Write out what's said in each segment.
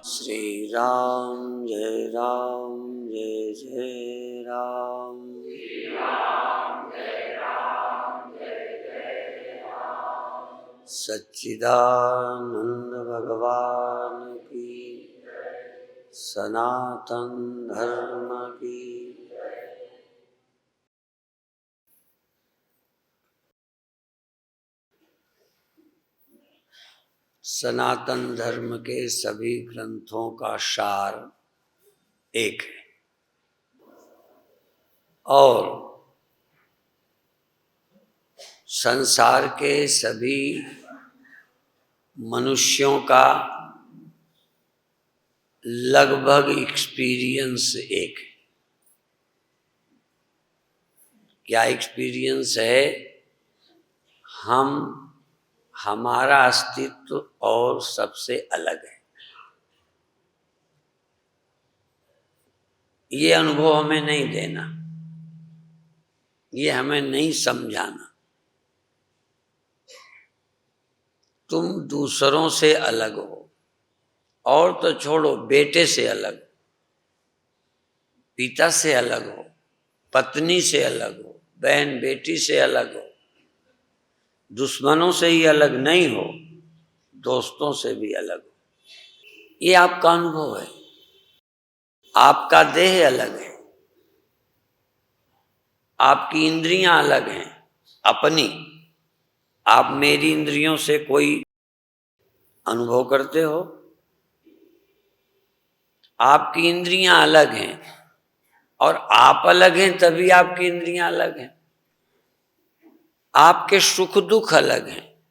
श्री राम जय जय राम। सच्चिदानंद भगवान की, सनातन धर्म की। सनातन धर्म के सभी ग्रंथों का सार एक है और संसार के सभी मनुष्यों का लगभग एक्सपीरियंस एक है। क्या एक्सपीरियंस है? हमारा अस्तित्व और सबसे अलग है। ये अनुभव हमें नहीं देना, ये हमें नहीं समझाना। तुम दूसरों से अलग हो, और तो छोड़ो, बेटे से अलग हो, पिता से अलग हो, पत्नी से अलग हो, बहन बेटी से अलग हो, दुश्मनों से ही अलग नहीं हो, दोस्तों से भी अलग हो। ये आपका अनुभव है। आपका देह अलग है, आपकी इंद्रियां अलग हैं अपनी। आप मेरी इंद्रियों से कोई अनुभव करते हो? आपकी इंद्रियां अलग हैं और आप अलग हैं, तभी आपकी इंद्रियां अलग हैं। आपके सुख दुख अलग हैं।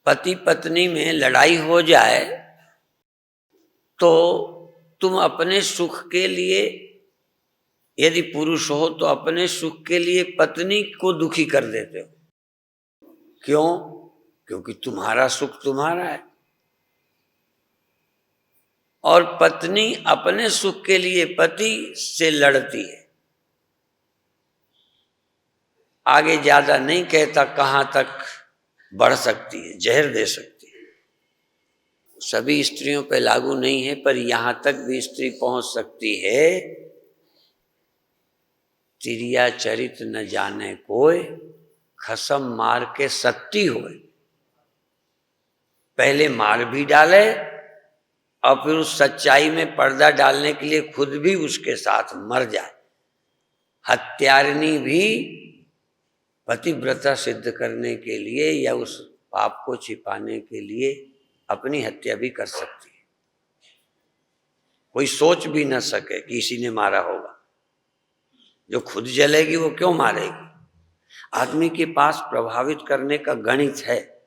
पति पत्नी में लड़ाई हो जाए तो तुम अपने सुख के लिए, यदि पुरुष हो तो अपने सुख के लिए पत्नी को दुखी कर देते हो। क्यों? क्योंकि तुम्हारा सुख तुम्हारा है। और पत्नी अपने सुख के लिए पति से लड़ती है। आगे ज्यादा नहीं कहता कहां तक बढ़ सकती है, जहर दे सकती है। सभी स्त्रियों पर लागू नहीं है, पर यहां तक भी स्त्री पहुंच सकती है। तिरिया चरित न जाने कोई, खसम मार के सत्ती होए। पहले मार भी डाले और फिर उस सच्चाई में पर्दा डालने के लिए खुद भी उसके साथ मर जाए। हत्यारिणी भी पतिव्रता सिद्ध करने के लिए या उस पाप को छिपाने के लिए अपनी हत्या भी कर सकती है। कोई सोच भी न सके कि इसी ने मारा होगा। जो खुद जलेगी वो क्यों मारेगी? आदमी के पास प्रभावित करने का गणित है।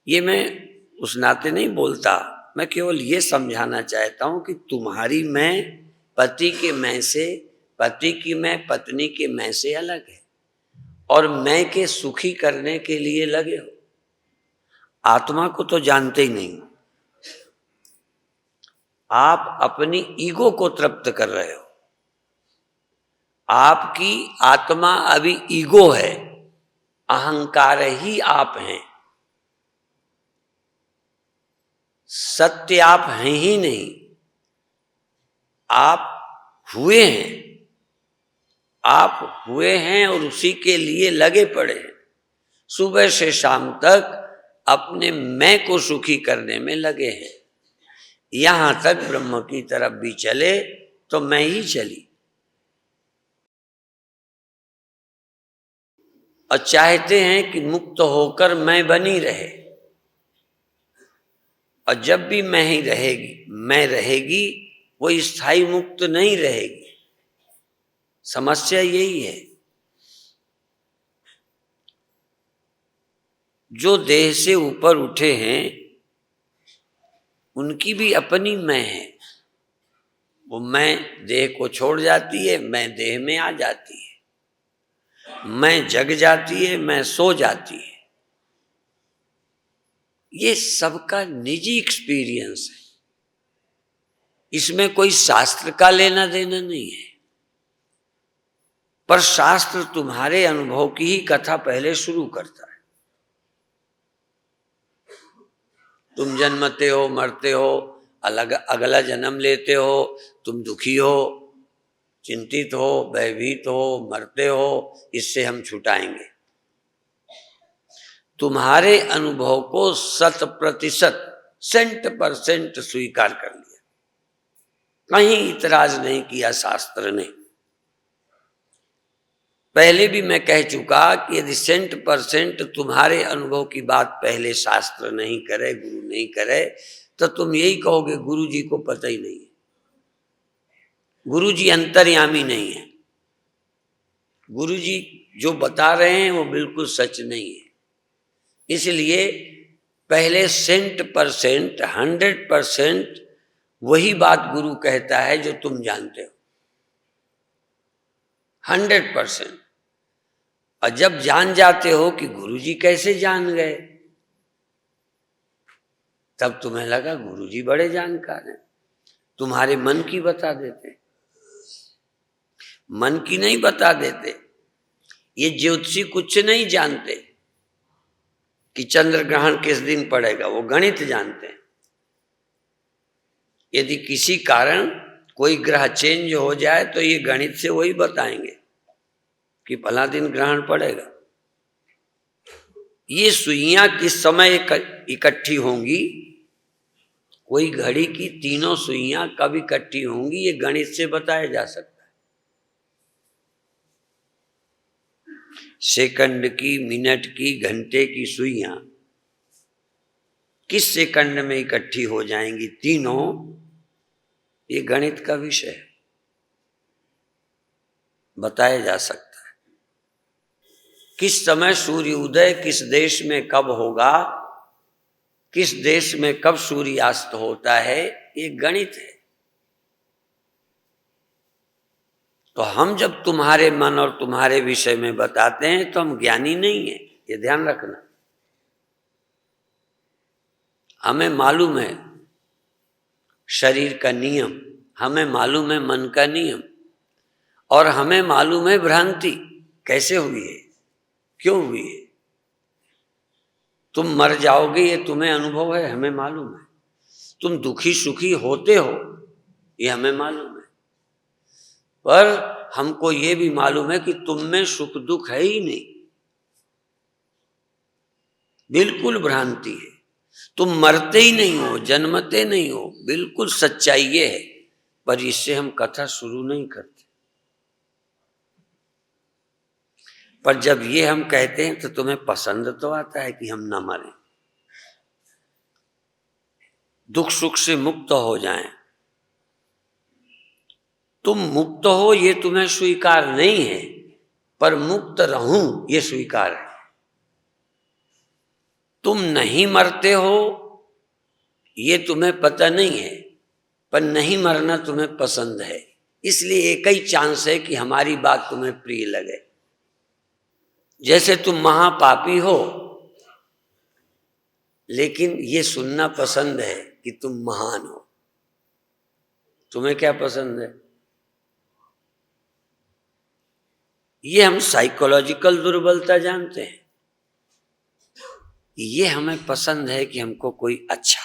ये मैं उस नाते नहीं बोलता, मैं केवल ये समझाना चाहता हूं कि तुम्हारी मैं पति के मैं से, पति की मैं पत्नी के मैं से अलग है और मैं के सुखी करने के लिए लगे हो। आत्मा को तो जानते ही नहीं। आप अपनी ईगो को तृप्त कर रहे हो। आपकी आत्मा अभी ईगो है, अहंकार ही आप हैं। सत्य आप हैं ही नहीं, आप हुए हैं। आप हुए हैं और उसी के लिए लगे पड़े हैं। सुबह से शाम तक अपने मैं को सुखी करने में लगे हैं। यहां तक ब्रह्म की तरफ भी चले तो मैं ही चली। और चाहते हैं कि मुक्त होकर मैं बनी रहे। और जब भी मैं ही रहेगी, मैं रहेगी, वो स्थायी मुक्त नहीं रहेगी। समस्या यही है। जो देह से ऊपर उठे हैं उनकी भी अपनी मैं है। वो मैं देह को छोड़ जाती है, मैं देह में आ जाती है। मैं जग जाती है, मैं सो जाती है। ये सबका निजी एक्सपीरियंस है। इसमें कोई शास्त्र का लेना देना नहीं है। पर शास्त्र तुम्हारे अनुभव की ही कथा पहले शुरू करता है। तुम जन्मते हो, मरते हो, अलग अगला जन्म लेते हो, तुम दुखी हो, चिंतित हो, भयभीत हो, मरते हो, इससे हम छुटाएंगे। तुम्हारे अनुभव को 100% 100% स्वीकार कर लिया, कहीं इतराज नहीं किया शास्त्र ने। पहले भी मैं कह चुका कि यदि 100% तुम्हारे अनुभव की बात पहले शास्त्र नहीं करे, गुरु नहीं करे, तो तुम यही कहोगे गुरु जी को पता ही नहीं है, गुरु जी अंतर्यामी नहीं है, गुरु जी जो बता रहे हैं वो बिल्कुल सच नहीं है। इसलिए पहले 100%, 100% वही बात गुरु कहता है जो तुम जानते हो, 100%। और जब जान जाते हो कि गुरुजी कैसे जान गए, तब तुम्हें लगा गुरुजी बड़े जानकार हैं, तुम्हारे मन की बता देते, मन की नहीं बता देते। ये ज्योतिषी कुछ नहीं जानते कि चंद्र ग्रहण किस दिन पड़ेगा, वो गणित जानते हैं। यदि किसी कारण कोई ग्रह चेंज हो जाए तो ये गणित से वही बताएंगे कि फला दिन ग्रहण पड़ेगा। ये सुइयां किस समय इकट्ठी होंगी, कोई घड़ी की तीनों सुइयां कब इकट्ठी होंगी, ये गणित से बताया जा सकता है। सेकंड की, मिनट की, घंटे की सुइयां किस सेकंड में इकट्ठी हो जाएंगी तीनों, ये गणित का विषय है, बताया जा सकता है। किस समय सूर्य उदय किस देश में कब होगा, किस देश में कब सूर्यास्त होता है, ये गणित है। तो हम जब तुम्हारे मन और तुम्हारे विषय में बताते हैं तो हम ज्ञानी नहीं है, ये ध्यान रखना। हमें मालूम है शरीर का नियम, हमें मालूम है मन का नियम, और हमें मालूम है भ्रांति कैसे हुई है, क्यों हुई है। तुम मर जाओगे ये तुम्हें अनुभव है, हमें मालूम है। तुम दुखी सुखी होते हो ये हमें मालूम है, पर हमको ये भी मालूम है कि तुम में सुख दुख है ही नहीं, बिल्कुल भ्रांति है। तुम मरते ही नहीं हो, जन्मते नहीं हो, बिल्कुल सच्चाई ये है, पर इससे हम कथा शुरू नहीं करते। पर जब ये हम कहते हैं तो तुम्हें पसंद तो आता है कि हम ना मरें, दुख सुख से मुक्त हो जाएं। तुम मुक्त हो ये तुम्हें स्वीकार नहीं है, पर मुक्त रहूं ये स्वीकार है। तुम नहीं मरते हो ये तुम्हें पता नहीं है, पर नहीं मरना तुम्हें पसंद है। इसलिए एक ही चांस है कि हमारी बात तुम्हें प्रिय लगे। जैसे तुम महापापी हो लेकिन ये सुनना पसंद है कि तुम महान हो। तुम्हें क्या पसंद है? ये हम साइकोलॉजिकल दुर्बलता जानते हैं। ये हमें पसंद है कि हमको कोई अच्छा,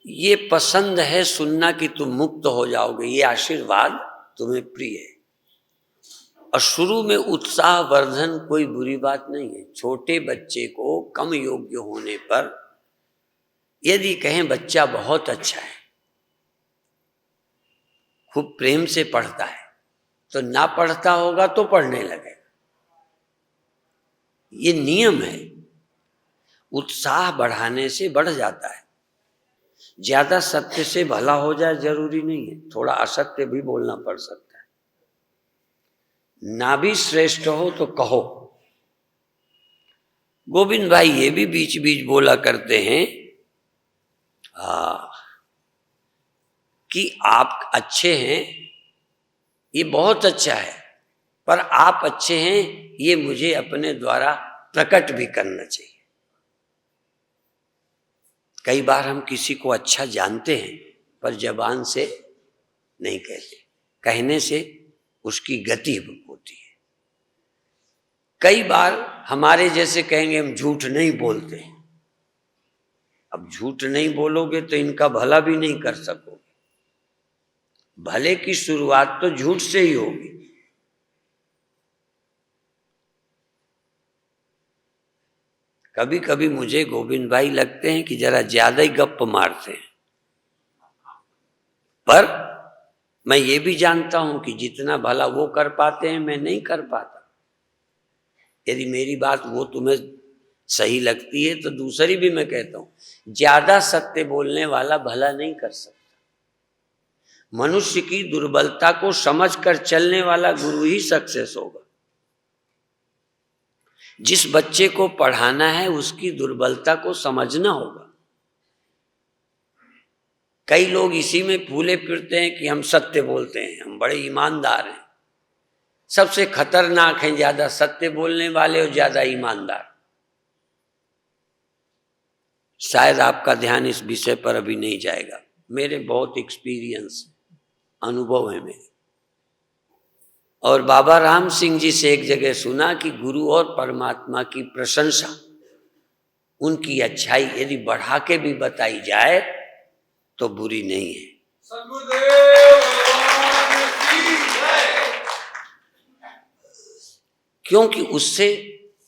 ये पसंद है सुनना कि तुम मुक्त हो जाओगे, ये आशीर्वाद तुम्हें प्रिय है। और शुरू में उत्साह वर्धन कोई बुरी बात नहीं है। छोटे बच्चे को कम योग्य होने पर यदि कहें बच्चा बहुत अच्छा है, खूब प्रेम से पढ़ता है, तो ना पढ़ता होगा तो पढ़ने लगेगा, ये नियम है। उत्साह बढ़ाने से बढ़ जाता है। ज्यादा सत्य से भला हो जाए जरूरी नहीं है, थोड़ा असत्य भी बोलना पड़ सकता है। ना भी श्रेष्ठ हो तो कहो। गोविंद भाई ये भी बीच बीच बोला करते हैं कि आप अच्छे हैं, ये बहुत अच्छा है, पर आप अच्छे हैं ये मुझे अपने द्वारा प्रकट भी करना चाहिए। कई बार हम किसी को अच्छा जानते हैं पर जबान से नहीं कहते, कहने से उसकी गति होती है। कई बार हमारे जैसे कहेंगे हम झूठ नहीं बोलते, अब झूठ नहीं बोलोगे तो इनका भला भी नहीं कर सकोगे। भले की शुरुआत तो झूठ से ही होगी। कभी कभी मुझे गोविंद भाई लगते हैं कि जरा ज्यादा ही गप्प मारते हैं, पर मैं ये भी जानता हूं कि जितना भला वो कर पाते हैं मैं नहीं कर पाता। यदि मेरी बात वो तुम्हें सही लगती है तो दूसरी भी मैं कहता हूं, ज्यादा सत्य बोलने वाला भला नहीं कर सकता। मनुष्य की दुर्बलता को समझकर चलने वाला गुरु ही सक्सेस होगा। जिस बच्चे को पढ़ाना है उसकी दुर्बलता को समझना होगा। कई लोग इसी में फूले फिरते हैं कि हम सत्य बोलते हैं, हम बड़े ईमानदार हैं। सबसे खतरनाक हैं ज्यादा सत्य बोलने वाले और ज्यादा ईमानदार। शायद आपका ध्यान इस विषय पर अभी नहीं जाएगा। मेरे बहुत एक्सपीरियंस, अनुभव है मेरे। और बाबा राम सिंह जी से एक जगह सुना कि गुरु और परमात्मा की प्रशंसा, उनकी अच्छाई यदि बढ़ा के भी बताई जाए तो बुरी नहीं है। क्योंकि उससे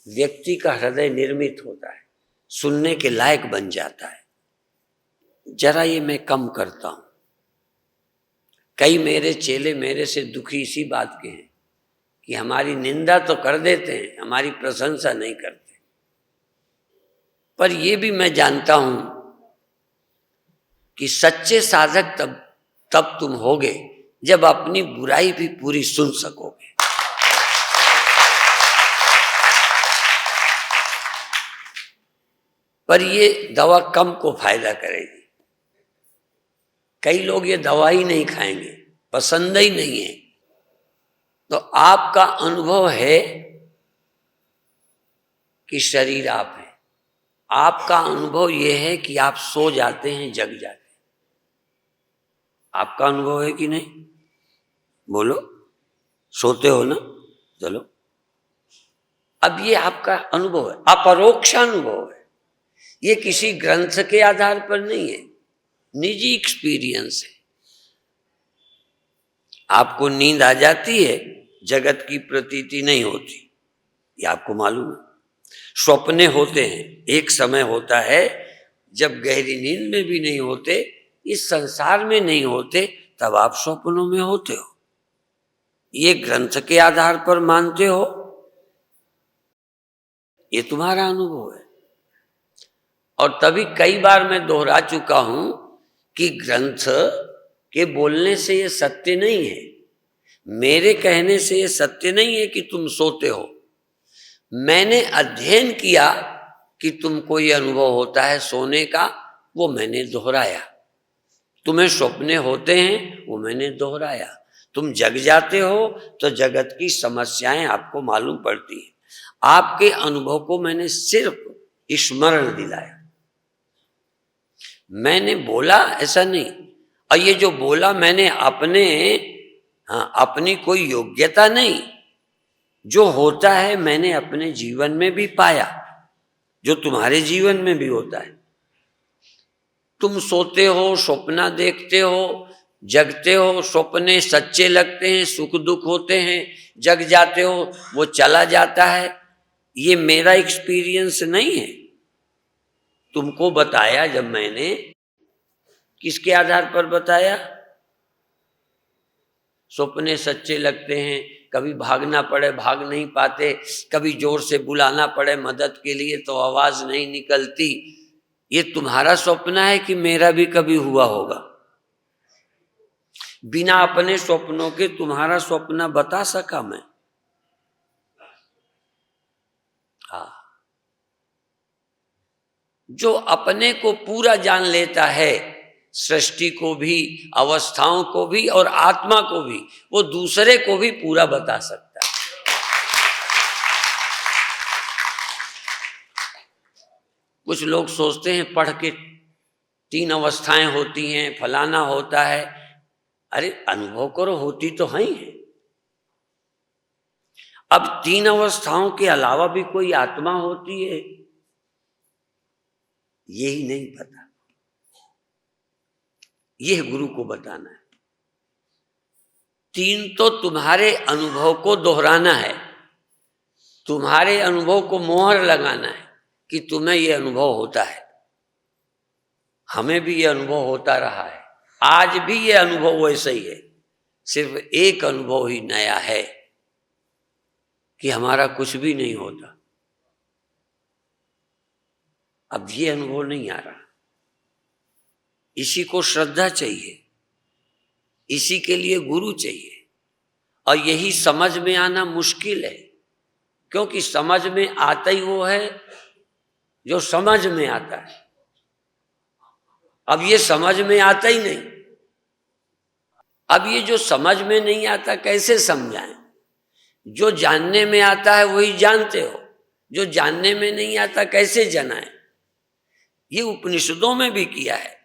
व्यक्ति का हृदय निर्मित होता है, सुनने के लायक बन जाता है। जरा ये मैं कम करता हूं। कई मेरे चेले मेरे से दुखी इसी बात के हैं कि हमारी निंदा तो कर देते हैं, हमारी प्रशंसा नहीं करते। पर ये भी मैं जानता हूं कि सच्चे साधक तब तुम होगे जब अपनी बुराई भी पूरी सुन सकोगे। पर ये दवा कम को फायदा करेगी। कई लोग ये दवा ही नहीं खाएंगे, पसंद ही नहीं है। तो आपका अनुभव है कि शरीर आप है। आपका अनुभव यह है कि आप सो जाते हैं, जग जाते हैं। आपका अनुभव है कि नहीं? बोलो, सोते हो ना? चलो, अब ये आपका अनुभव है, अपरोक्ष अनुभव है। ये किसी ग्रंथ के आधार पर नहीं है, निजी एक्सपीरियंस है। आपको नींद आ जाती है, जगत की प्रतीति नहीं होती, ये आपको मालूम है। स्वप्ने होते हैं, एक समय होता है जब गहरी नींद में भी नहीं होते, इस संसार में नहीं होते, तब आप स्वप्नों में होते हो। ये ग्रंथ के आधार पर मानते हो, ये तुम्हारा अनुभव है। और तभी कई बार मैं दोहरा चुका हूं कि ग्रंथ के बोलने से ये सत्य नहीं है, मेरे कहने से ये सत्य नहीं है कि तुम सोते हो। मैंने अध्ययन किया कि तुमको ये अनुभव होता है सोने का, वो मैंने दोहराया। तुम्हें सपने होते हैं, वो मैंने दोहराया। तुम जग जाते हो तो जगत की समस्याएं आपको मालूम पड़ती है। आपके अनुभव को मैंने सिर्फ स्मरण दिलाया, मैंने बोला ऐसा नहीं। और ये जो बोला मैंने अपनी कोई योग्यता नहीं, जो होता है मैंने अपने जीवन में भी पाया, जो तुम्हारे जीवन में भी होता है। तुम सोते हो, स्वप्न देखते हो, जगते हो, सपने सच्चे लगते हैं, सुख दुख होते हैं, जग जाते हो, वो चला जाता है। ये मेरा एक्सपीरियंस नहीं है, तुमको बताया। जब मैंने किसके आधार पर बताया? सपने सच्चे लगते हैं, कभी भागना पड़े भाग नहीं पाते, कभी जोर से बुलाना पड़े मदद के लिए तो आवाज नहीं निकलती। ये तुम्हारा स्वप्न है कि मेरा भी कभी हुआ होगा? बिना अपने स्वप्नों के तुम्हारा स्वप्न बता सका मैं? हाँ, जो अपने को पूरा जान लेता है, सृष्टि को भी, अवस्थाओं को भी और आत्मा को भी, वो दूसरे को भी पूरा बता सकता है। कुछ लोग सोचते हैं पढ़ के 3 अवस्थाएं होती हैं, फलाना होता है। अरे अनुभव करो, होती तो है ही। अब 3 अवस्थाओं के अलावा भी कोई आत्मा होती है, यही नहीं पता। यह गुरु को बताना है। 3 तो तुम्हारे अनुभव को दोहराना है, तुम्हारे अनुभव को मोहर लगाना है कि तुम्हें यह अनुभव होता है। हमें भी यह अनुभव होता रहा है, आज भी यह अनुभव वैसा ही है, सिर्फ एक अनुभव ही नया है कि हमारा कुछ भी नहीं होता। अब ये अनुभव नहीं आ रहा। इसी को श्रद्धा चाहिए, इसी के लिए गुरु चाहिए, और यही समझ में आना मुश्किल है, क्योंकि समझ में आता ही वो है जो समझ में आता है। अब ये समझ में आता ही नहीं। अब ये जो समझ में नहीं आता कैसे समझाएं? जो जानने में आता है वही जानते हो, जो जानने में नहीं आता कैसे जनाएं? ये उपनिषदों में भी किया है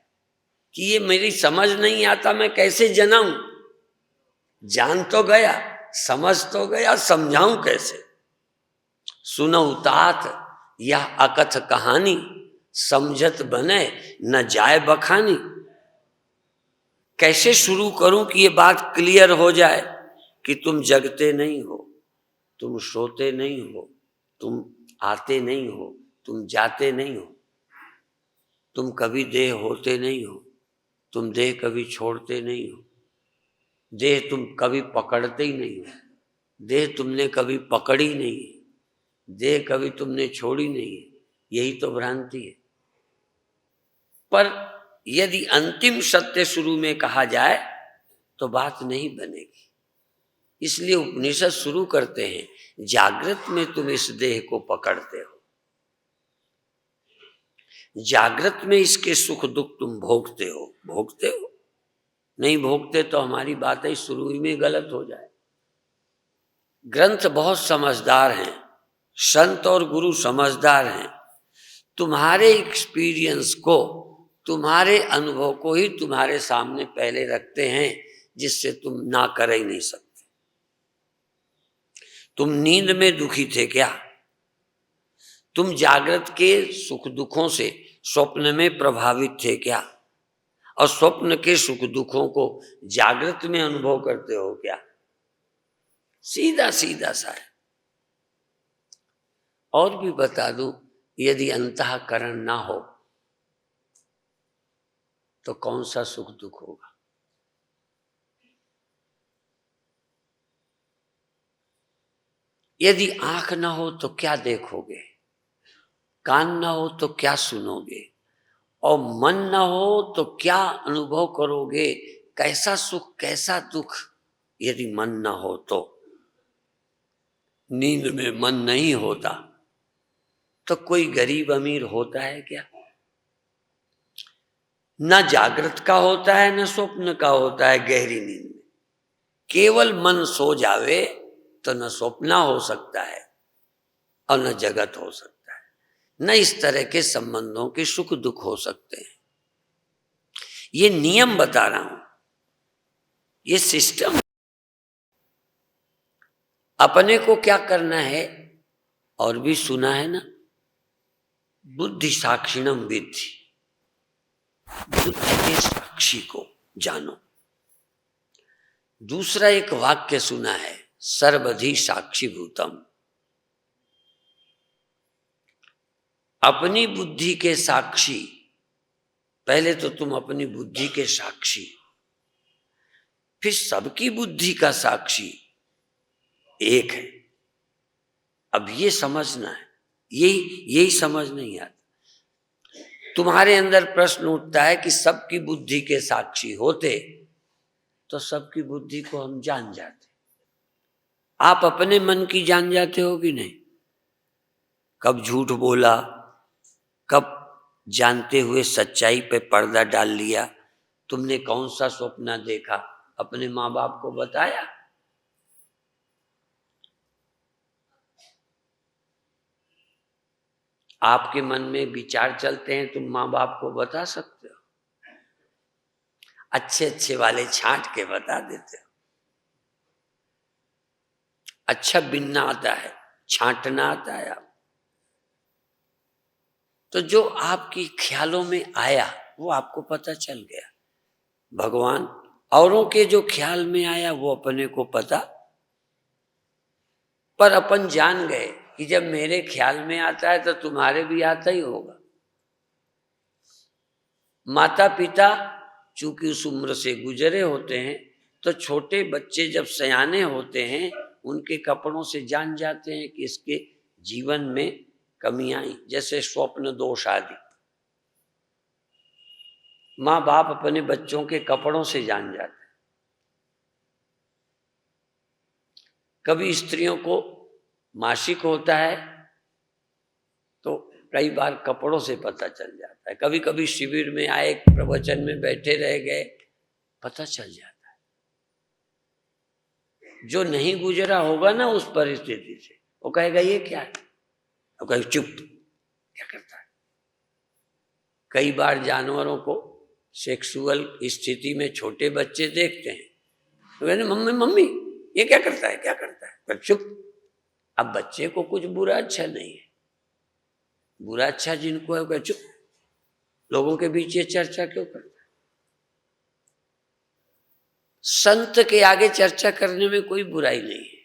कि ये मेरी समझ नहीं आता, मैं कैसे जनाऊं? जान तो गया, समझ तो गया, समझाऊं कैसे? सुनऊ तात यह अकथ कहानी, समझत बने न जाए बखानी। कैसे शुरू करूं कि ये बात क्लियर हो जाए कि तुम जगते नहीं हो, तुम सोते नहीं हो, तुम आते नहीं हो, तुम जाते नहीं हो, तुम कभी देह होते नहीं हो, तुम देह कभी छोड़ते नहीं हो, देह तुम कभी पकड़ते ही नहीं हो, देह तुमने कभी पकड़ी नहीं है, देह कभी तुमने छोड़ी नहीं है। यही तो भ्रांति है। पर यदि अंतिम सत्य शुरू में कहा जाए तो बात नहीं बनेगी। इसलिए उपनिषद शुरू करते हैं, जागृत में तुम इस देह को पकड़ते हो, जागृत में इसके सुख दुख तुम भोगते हो। भोगते हो नहीं भोगते तो हमारी बातें शुरू ही में गलत हो जाए। ग्रंथ बहुत समझदार हैं, संत और गुरु समझदार हैं। तुम्हारे एक्सपीरियंस को, तुम्हारे अनुभव को ही तुम्हारे सामने पहले रखते हैं, जिससे तुम ना कर ही नहीं सकते। तुम नींद में दुखी थे क्या? तुम जागृत के सुख दुखों से स्वप्न में प्रभावित थे क्या? और स्वप्न के सुख दुखों को जागृत में अनुभव करते हो क्या? सीधा सीधा सा है। और भी बता दूं, यदि अंतःकरण ना हो तो कौन सा सुख दुख होगा? यदि आंख ना हो तो क्या देखोगे? कान ना हो तो क्या सुनोगे? और मन ना हो तो क्या अनुभव करोगे? कैसा सुख कैसा दुख? यदि मन ना हो तो, नींद में मन नहीं होता तो कोई गरीब अमीर होता है क्या? न जागृत का होता है न स्वप्न का होता है। गहरी नींद में केवल मन सो जावे तो न स्वप्न हो सकता है और न जगत हो सकता है, न इस तरह के संबंधों के सुख दुख हो सकते हैं। ये नियम बता रहा हूं, ये सिस्टम। अपने को क्या करना है और भी सुना है ना, बुद्धि साक्षिणम विद्धि, बुद्धि के साक्षी को जानो। दूसरा एक वाक्य सुना है, सर्वधि साक्षी भूतम। अपनी बुद्धि के साक्षी, पहले तो तुम अपनी बुद्धि के साक्षी, फिर सबकी बुद्धि का साक्षी एक है। अब ये समझना है, यही समझ नहीं आता। तुम्हारे अंदर प्रश्न उठता है कि सबकी बुद्धि के साक्षी होते तो सबकी बुद्धि को हम जान जाते। आप अपने मन की जान जाते हो कि नहीं? कब झूठ बोला, कब जानते हुए सच्चाई पे पर्दा डाल लिया, तुमने कौन सा स्वप्न देखा, अपने माँ बाप को बताया? आपके मन में विचार चलते हैं, तुम माँ बाप को बता सकते हो? अच्छे अच्छे वाले छांट के बता देते हो। अच्छा बिनना आता है, छांटना आता है आप तो जो आपकी ख्यालों में आया वो आपको पता चल गया। भगवान औरों के जो ख्याल में आया वो अपने को पता, पर अपन जान गए कि जब मेरे ख्याल में आता है तो तुम्हारे भी आता ही होगा। माता पिता चूंकि उस उम्र से गुजरे होते हैं, तो छोटे बच्चे जब सयाने होते हैं उनके कपड़ों से जान जाते हैं कि इसके जीवन में कमियां आई, जैसे स्वप्न दोष आदि। माँ बाप अपने बच्चों के कपड़ों से जान जाते हैं। कभी स्त्रियों को मासिक होता है तो कई बार कपड़ों से पता चल जाता है। कभी कभी शिविर में आए, प्रवचन में बैठे रह गए, पता चल जाता है। जो नहीं गुजरा होगा ना उस परिस्थिति से, वो कहेगा ये क्या है, वो कहेगा चुप, क्या करता है। कई बार जानवरों को सेक्सुअल स्थिति में छोटे बच्चे देखते हैं तो कहते मम्मी मम्मी ये क्या करता है, क्या करता है, पर चुप। अब बच्चे को कुछ बुरा अच्छा नहीं है, बुरा अच्छा जिनको है वो चुप, लोगों के बीच ये चर्चा क्यों करता है। संत के आगे चर्चा करने में कोई बुराई नहीं है।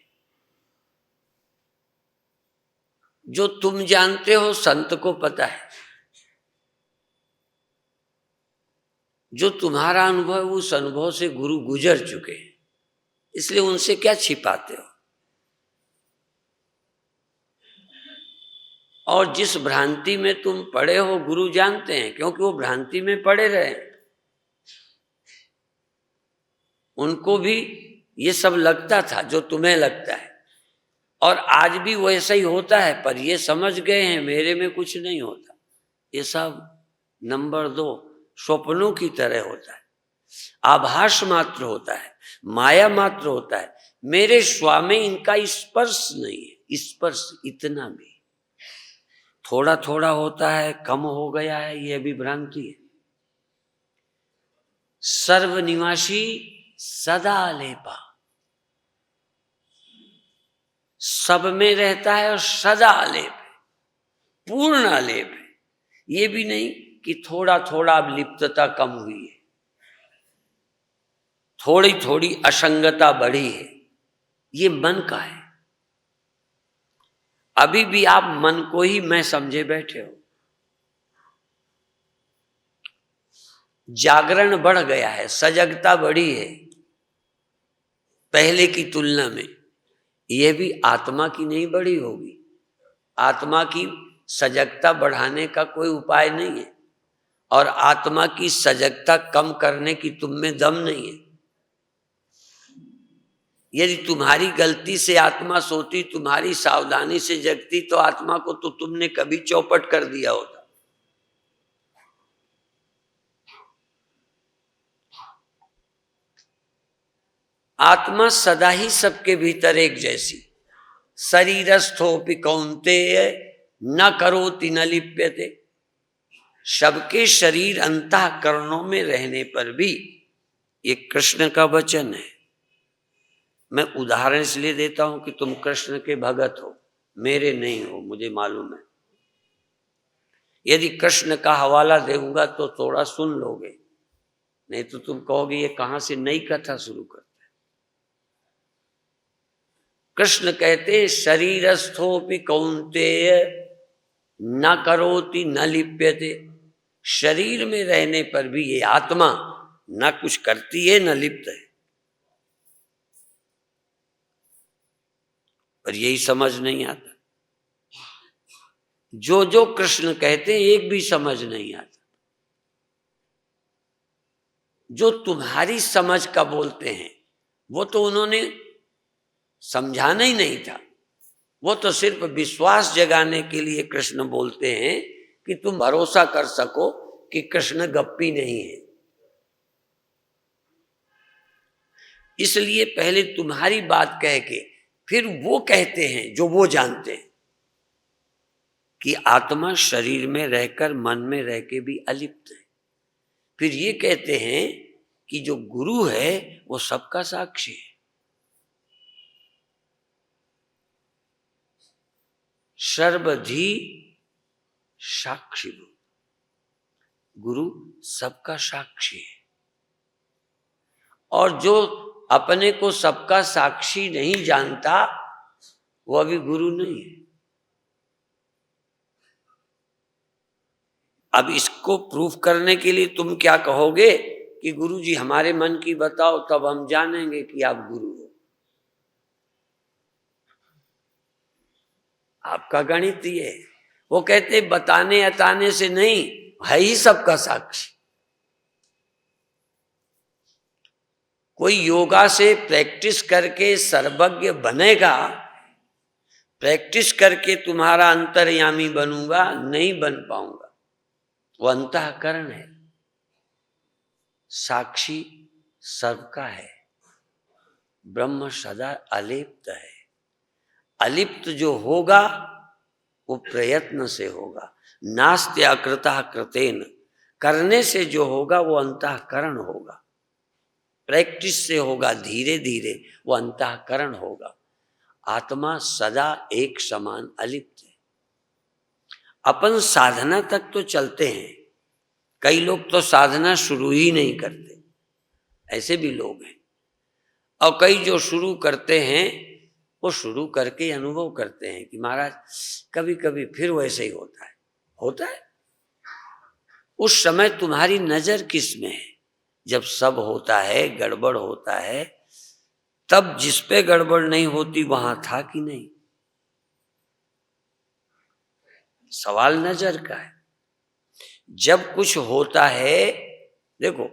जो तुम जानते हो संत को पता है, जो तुम्हारा अनुभव है उस अनुभव से गुरु गुजर चुके हैं, इसलिए उनसे क्या छिपाते हो। और जिस भ्रांति में तुम पड़े हो गुरु जानते हैं, क्योंकि वो भ्रांति में पड़े रहे। उनको भी ये सब लगता था जो तुम्हें लगता है, और आज भी वैसा ही होता है, पर ये समझ गए हैं मेरे में कुछ नहीं होता। ये सब नंबर 2 स्वप्नों की तरह होता है, आभास मात्र होता है, माया मात्र होता है। मेरे स्वामी इनका स्पर्श नहीं है। स्पर्श इतना भी थोड़ा थोड़ा होता है, कम हो गया है, यह भी भ्रांति है। सर्वनिवासी सदा लेपा, सब में रहता है और सदा आलेप है, पूर्ण आलेप है। ये भी नहीं कि थोड़ा थोड़ा अब लिप्तता कम हुई है, थोड़ी थोड़ी असंगता बढ़ी है, ये मन का है। अभी भी आप मन को ही मैं समझे बैठे हो। जागरण बढ़ गया है, सजगता बढ़ी है पहले की तुलना में। यह भी आत्मा की नहीं बढ़ी होगी। आत्मा की सजगता बढ़ाने का कोई उपाय नहीं है, और आत्मा की सजगता कम करने की तुम में दम नहीं है। यदि तुम्हारी गलती से आत्मा सोती, तुम्हारी सावधानी से जगती, तो आत्मा को तो तुमने कभी चौपट कर दिया होता। आत्मा सदा ही सबके भीतर एक जैसी। शरीरस्थोपि कौन्तेय न करोति न लिप्यते। सबके शरीर अंतःकरणों में रहने पर भी, ये कृष्ण का वचन है। मैं उदाहरण इसलिए देता हूं कि तुम कृष्ण के भगत हो, मेरे नहीं हो, मुझे मालूम है। यदि कृष्ण का हवाला दूंगा तो थोड़ा सुन लोगे, नहीं तो तुम कहोगे ये कहां से नई कथा शुरू करते। कृष्ण कहते शरीरस्थोपि कौन्तेय न करोति न लिप्यते। शरीर में रहने पर भी ये आत्मा न कुछ करती है न लिप्त है। पर यही समझ नहीं आता। जो जो कृष्ण कहते हैं एक भी समझ नहीं आता। जो तुम्हारी समझ का बोलते हैं वो तो उन्होंने समझाना ही नहीं था, वो तो सिर्फ विश्वास जगाने के लिए कृष्ण बोलते हैं कि तुम भरोसा कर सको कि कृष्ण गप्पी नहीं है। इसलिए पहले तुम्हारी बात कह के फिर वो कहते हैं जो वो जानते हैं कि आत्मा शरीर में रहकर मन में रह के भी अलिप्त है। फिर ये कहते हैं कि जो गुरु है वो सबका साक्षी है। सर्वधि साक्षी रूप। गुरु सबका साक्षी है, और जो अपने को सबका साक्षी नहीं जानता वो अभी गुरु नहीं है। अब इसको प्रूफ करने के लिए तुम क्या कहोगे कि गुरु जी हमारे मन की बताओ, तब हम जानेंगे कि आप गुरु हो। आपका गणित ये है। वो कहते बताने अताने से नहीं, है ही सबका साक्षी। कोई योगा से प्रैक्टिस करके सर्वज्ञ बनेगा, प्रैक्टिस करके तुम्हारा अंतर्यामी बनूंगा, नहीं बन पाऊंगा। वो अंतःकरण है, साक्षी सबका है। ब्रह्म सदा अलिप्त है। अलिप्त जो होगा वो प्रयत्न से होगा। नास्त्य अकृतः कृतेन, करने से जो होगा वो अंतःकरण होगा। प्रैक्टिस से होगा, धीरे धीरे वो अंतःकरण होगा। आत्मा सदा एक समान अलिप्त है। अपन साधना तक तो चलते हैं, कई लोग तो साधना शुरू ही नहीं करते, ऐसे भी लोग हैं। और कई जो शुरू करते हैं वो शुरू करके अनुभव करते हैं कि महाराज कभी कभी फिर वैसे ही होता है। होता है उस समय तुम्हारी नजर किस में है? जब सब होता है, गड़बड़ होता है, तब जिस पे गड़बड़ नहीं होती वहां था कि नहीं? सवाल नजर का है। जब कुछ होता है, देखो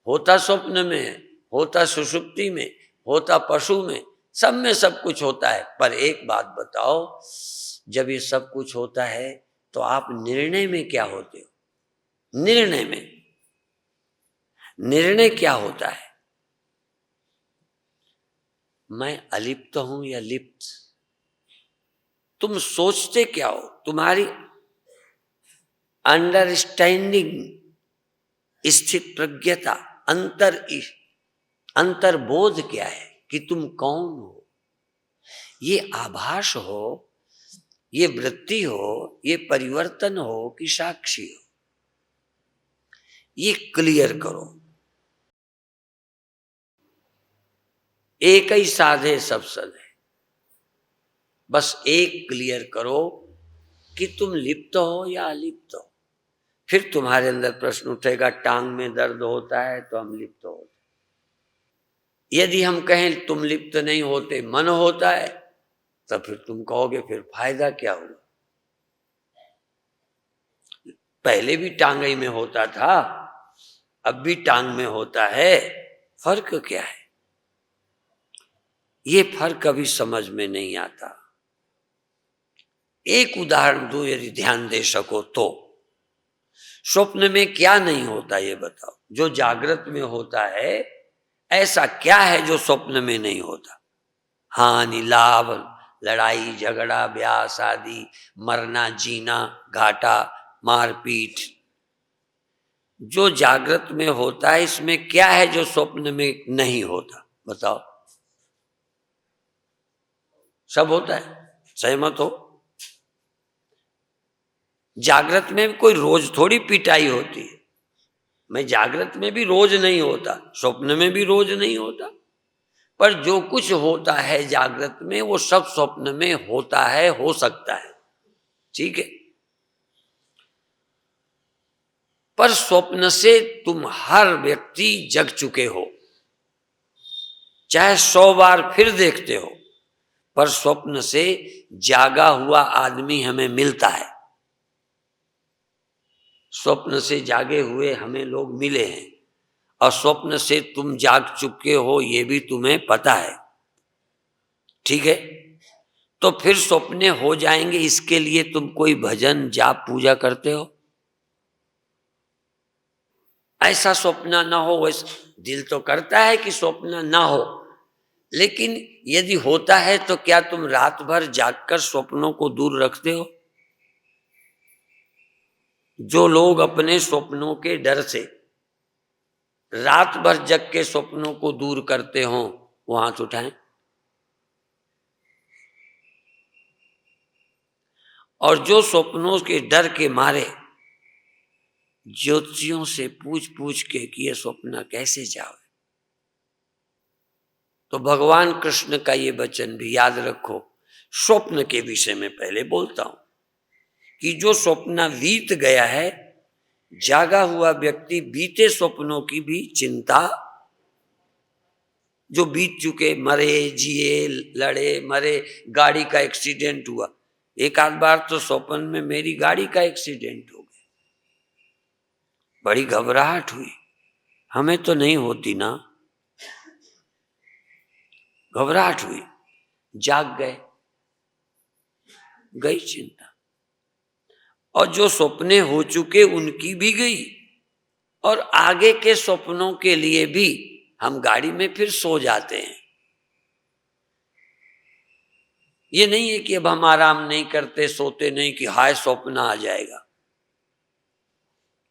होता स्वप्न में है, होता सुषुप्ति में, होता पशु में सब कुछ होता है। पर एक बात बताओ, जब ये सब कुछ होता है तो आप निर्णय में क्या होते हो? निर्णय क्या होता है? मैं अलिप्त हूं या लिप्त? तुम सोचते क्या हो? तुम्हारी अंडरस्टैंडिंग, स्थित प्रज्ञता, अंतर्बोध क्या है कि तुम कौन हो? ये आभास हो, ये वृत्ति हो, ये परिवर्तन हो कि साक्षी हो? ये क्लियर करो। एक ही साधे सब सद है। बस एक क्लियर करो कि तुम लिप्त हो या अलिप्त हो। फिर तुम्हारे अंदर प्रश्न उठेगा, टांग में दर्द होता है तो हम लिप्त होते। यदि हम कहें तुम लिप्त नहीं होते, मन होता है, तो फिर तुम कहोगे फिर फायदा क्या हुआ? पहले भी टांगई में होता था, अब भी टांग में होता है, फर्क क्या है? ये फर्क कभी समझ में नहीं आता। एक उदाहरण दो यदि ध्यान दे सको तो। स्वप्न में क्या नहीं होता ये बताओ? जो जागृत में होता है ऐसा क्या है जो स्वप्न में नहीं होता? हानि, लाभ, लड़ाई झगड़ा, ब्याह शादी, मरना जीना, घाटा, मारपीट, जो जागृत में होता है इसमें क्या है जो स्वप्न में नहीं होता? बताओ। सब होता है, सहमत हो? जागृत में कोई रोज थोड़ी पिटाई होती है। मैं जागृत में भी रोज नहीं होता, स्वप्न में भी रोज नहीं होता, पर जो कुछ होता है जागृत में वो सब स्वप्न में होता है, हो सकता है, ठीक है। पर स्वप्न से तुम हर व्यक्ति जग चुके हो, चाहे 100 बार फिर देखते हो, पर स्वप्न से जागा हुआ आदमी हमें मिलता है। स्वप्न से जागे हुए हमें लोग मिले हैं, और स्वप्न से तुम जाग चुके हो ये भी तुम्हें पता है, ठीक है। तो फिर स्वप्ने हो जाएंगे, इसके लिए तुम कोई भजन जाप पूजा करते हो? ऐसा स्वप्न ना हो, वैसा दिल तो करता है कि स्वप्न ना हो, लेकिन यदि होता है तो क्या तुम रात भर जागकर स्वप्नों को दूर रखते हो? जो लोग अपने स्वप्नों के डर से रात भर जग के स्वप्नों को दूर करते हो, वो हाथ उठाएं। और जो स्वप्नों के डर के मारे ज्योतिषियों से पूछ पूछ के कि ये स्वप्न कैसे जाओ, तो भगवान कृष्ण का ये वचन भी याद रखो। स्वप्न के विषय में पहले बोलता हूं कि जो स्वप्न बीत गया है, जागा हुआ व्यक्ति बीते स्वप्नों की भी चिंता, जो बीत चुके, मरे जिए, लड़े मरे, गाड़ी का एक्सीडेंट हुआ, एक आध बार तो स्वप्न में मेरी गाड़ी का एक्सीडेंट हो गया, बड़ी घबराहट हुई, हमें तो नहीं होती ना, घबराहट हुई, जाग गए, गई चिंता। और जो सपने हो चुके उनकी भी गई, और आगे के सपनों के लिए भी हम गाड़ी में फिर सो जाते हैं। ये नहीं है कि अब हम आराम नहीं करते, सोते नहीं कि हाय स्वप्न आ जाएगा।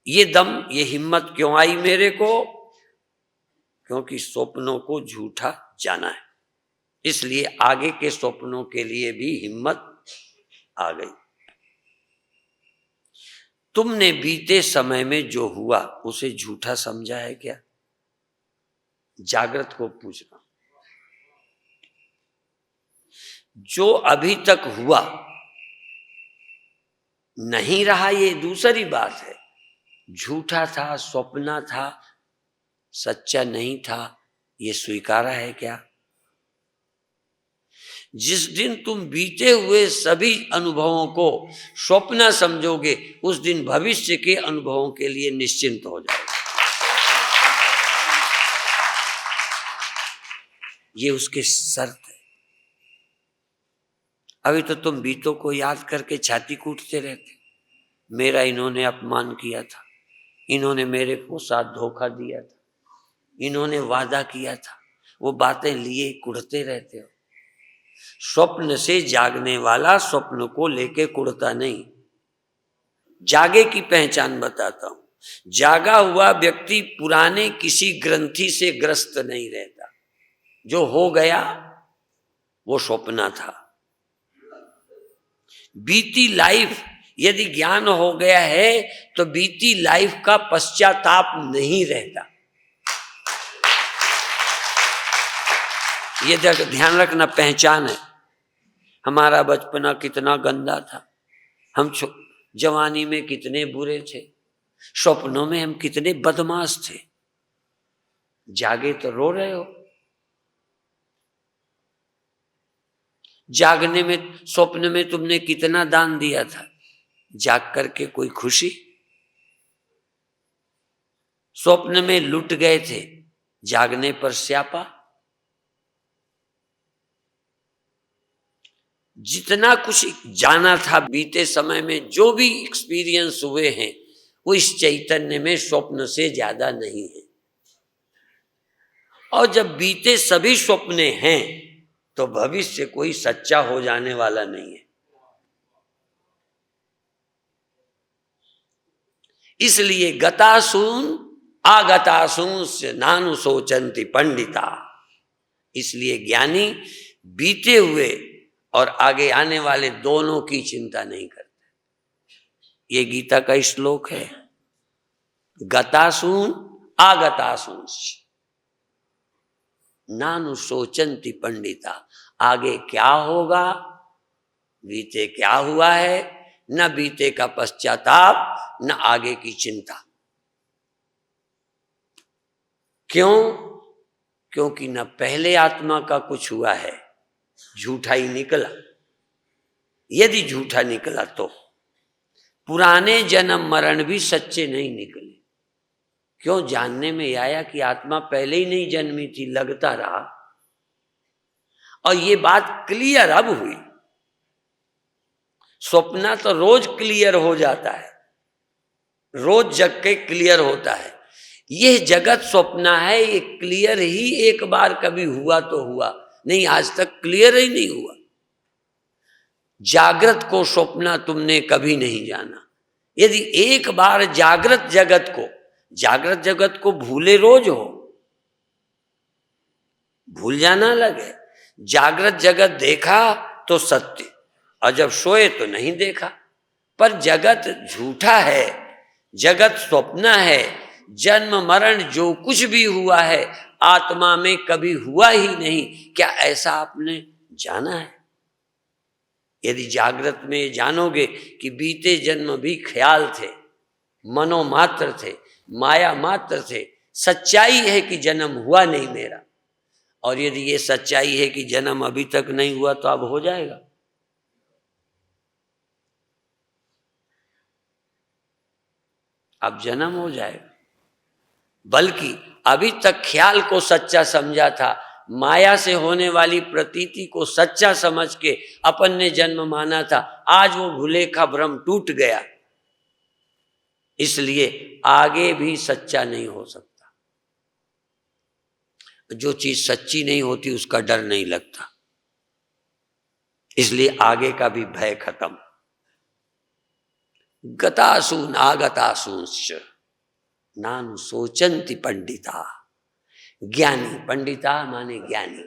ये दम, ये हिम्मत क्यों आई मेरे को? क्योंकि स्वप्नों को झूठा जाना है, इसलिए आगे के स्वप्नों के लिए भी हिम्मत आ गई। तुमने बीते समय में जो हुआ उसे झूठा समझा है क्या? जागृत को पूछना। जो अभी तक हुआ नहीं रहा ये दूसरी बात है, झूठा था, स्वप्न था, सच्चा नहीं था, ये स्वीकारा है क्या? जिस दिन तुम बीते हुए सभी अनुभवों को स्वप्न समझोगे, उस दिन भविष्य के अनुभवों के लिए निश्चिंत हो जाओगे। ये उसके शर्त है। अभी तो तुम बीतों को याद करके छाती कूटते रहते, मेरा इन्होंने अपमान किया था, इन्होंने मेरे को साथ धोखा दिया था, इन्होंने वादा किया था, वो बातें लिए कुढ़ते रहते हो। स्वप्न से जागने वाला स्वप्न को लेके कुढ़ता नहीं। जागे की पहचान बताता हूं, जागा हुआ व्यक्ति पुराने किसी ग्रंथि से ग्रस्त नहीं रहता। जो हो गया वो स्वप्न था। बीती लाइफ यदि ज्ञान हो गया है तो बीती लाइफ का पश्चाताप नहीं रहता। ये ध्यान रखना, पहचान है। हमारा बचपना कितना गंदा था, हम जवानी में कितने बुरे थे, स्वप्नों में हम कितने बदमाश थे। जागे तो रो रहे हो। जागने में, स्वप्न में तुमने कितना दान दिया था, जाग करके कोई खुशी? स्वप्न में लुट गए थे, जागने पर स्यापा। जितना कुछ जाना था बीते समय में, जो भी एक्सपीरियंस हुए हैं, वो इस चैतन्य में स्वप्न से ज्यादा नहीं है। और जब बीते सभी स्वप्ने हैं तो भविष्य कोई सच्चा हो जाने वाला नहीं है। इसलिए गतासून आगतासूंस्य नानु सोचंति पंडिता। इसलिए ज्ञानी बीते हुए और आगे आने वाले दोनों की चिंता नहीं करते। ये गीता का श्लोक है, गतासून आगतासूंस्य नानु सोचंति पंडिता। आगे क्या होगा, बीते क्या हुआ है, न बीते का पश्चाताप, न आगे की चिंता। क्यों? क्योंकि न पहले आत्मा का कुछ हुआ है, झूठा ही निकला। यदि झूठा निकला तो पुराने जन्म मरण भी सच्चे नहीं निकले। क्यों? जानने में आया कि आत्मा पहले ही नहीं जन्मी थी, लगता रहा। और ये बात क्लियर अब हुई। स्वप्न तो रोज क्लियर हो जाता है, रोज जग के क्लियर होता है। यह जगत स्वप्न है, ये क्लियर ही एक बार कभी हुआ तो हुआ, नहीं आज तक क्लियर ही नहीं हुआ। जागृत को स्वप्न तुमने कभी नहीं जाना। यदि एक बार जागृत जगत को भूले रोज हो, भूल जाना लगे। जागृत जगत देखा तो सत्य, और जब सोए तो नहीं देखा। पर जगत झूठा है, जगत स्वप्न है। जन्म मरण जो कुछ भी हुआ है आत्मा में कभी हुआ ही नहीं। क्या ऐसा आपने जाना है? यदि जागृत में जानोगे कि बीते जन्म भी ख्याल थे, मनोमात्र थे, माया मात्र थे, सच्चाई है कि जन्म हुआ नहीं मेरा, और यदि ये सच्चाई है कि जन्म अभी तक नहीं हुआ तो अब हो जाएगा। अब जन्म हो जाएगा। बल्कि अभी तक ख्याल को सच्चा समझा था, माया से होने वाली प्रतीति को सच्चा समझ के अपन ने जन्म माना था। आज वो भुलेखा भ्रम टूट गया, इसलिए आगे भी सच्चा नहीं हो सकता। जो चीज सच्ची नहीं होती उसका डर नहीं लगता, इसलिए आगे का भी भय खत्म। गतासून आगतासूंश्च नानु सोचंति पंडिता। ज्ञानी, पंडिता माने ज्ञानी,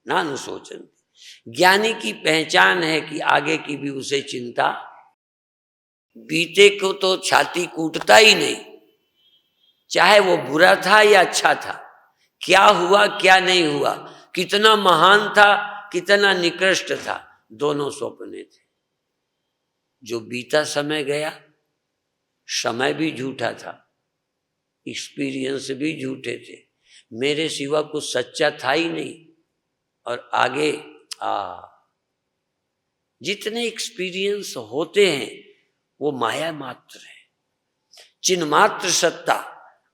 नानु सोचंति। ज्ञानी की पहचान है कि आगे की भी उसे चिंता, बीते को तो छाती कूटता ही नहीं, चाहे वो बुरा था या अच्छा था, क्या हुआ क्या नहीं हुआ, कितना महान था कितना निकृष्ट था, दोनों स्वप्ने थे। जो बीता समय गया, समय भी झूठा था, एक्सपीरियंस भी झूठे थे, मेरे सिवा कुछ सच्चा था ही नहीं। और आगे जितने एक्सपीरियंस होते हैं वो माया मात्र है। चिन्ह मात्र सत्ता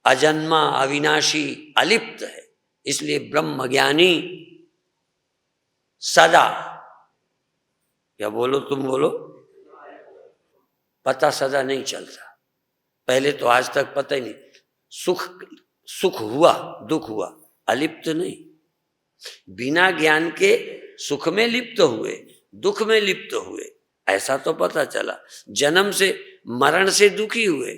अजन्मा अविनाशी अलिप्त है। इसलिए ब्रह्मज्ञानी सदा, क्या बोलो तुम बोलो, पता सदा नहीं चलता। पहले तो आज तक पता ही नहीं, सुख हुआ दुख हुआ, अलिप्त नहीं। बिना ज्ञान के सुख में लिप्त हुए, दुख में लिप्त हुए, ऐसा तो पता चला। जन्म से मरण से दुखी हुए,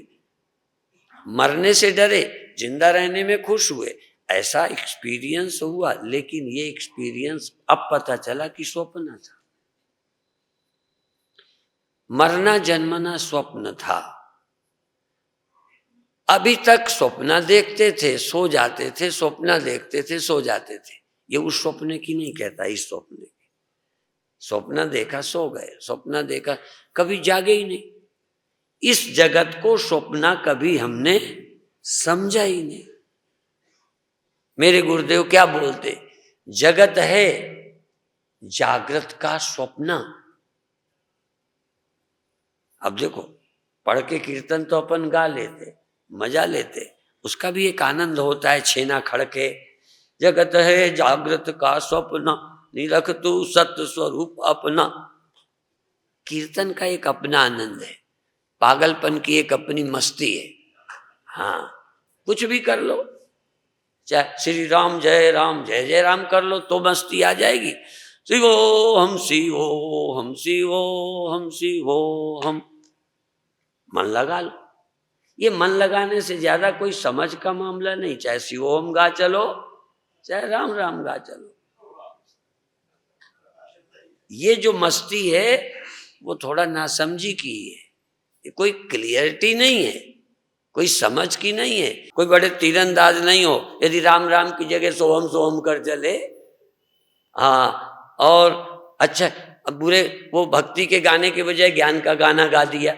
मरने से डरे, जिंदा रहने में खुश हुए, ऐसा एक्सपीरियंस हुआ। लेकिन ये एक्सपीरियंस अब पता चला कि स्वप्न था। मरना जन्मना स्वप्न था। अभी तक स्वप्न देखते थे, सो जाते थे, स्वप्न देखते थे, सो जाते थे। ये उस स्वप्न की नहीं कहता, इस स्वप्न की। स्वप्न देखा सो गए, स्वप्न देखा कभी जागे ही नहीं। इस जगत को स्वप्न कभी हमने समझा ही नहीं। मेरे गुरुदेव क्या बोलते, जगत है जागृत का स्वप्न। अब देखो, पढ़ के कीर्तन तो अपन गा लेते, मजा लेते, उसका भी एक आनंद होता है। छेना खड़के, जगत है जागृत का स्वप्न, निरख तू सत्य स्वरूप अपना। कीर्तन का एक अपना आनंद है, पागलपन की एक अपनी मस्ती है। हाँ, कुछ भी कर लो, चाहे श्री राम जय जय राम कर लो तो मस्ती आ जाएगी। शिवो हम शिवो हम शिवो हम शिवो हम, मन लगा लो। ये मन लगाने से ज्यादा कोई समझ का मामला नहीं। चाहे शिवोम गा चलो, चाहे राम राम गा चलो। ये जो मस्ती है वो थोड़ा नासमझी की है, ये कोई क्लियरिटी नहीं है, कोई समझ की नहीं है, कोई बड़े तीरंदाज नहीं हो। यदि राम राम की जगह सोहम सोहम कर चले, हाँ, और अच्छा अब बुरे वो भक्ति के गाने के बजाय ज्ञान का गाना गा दिया,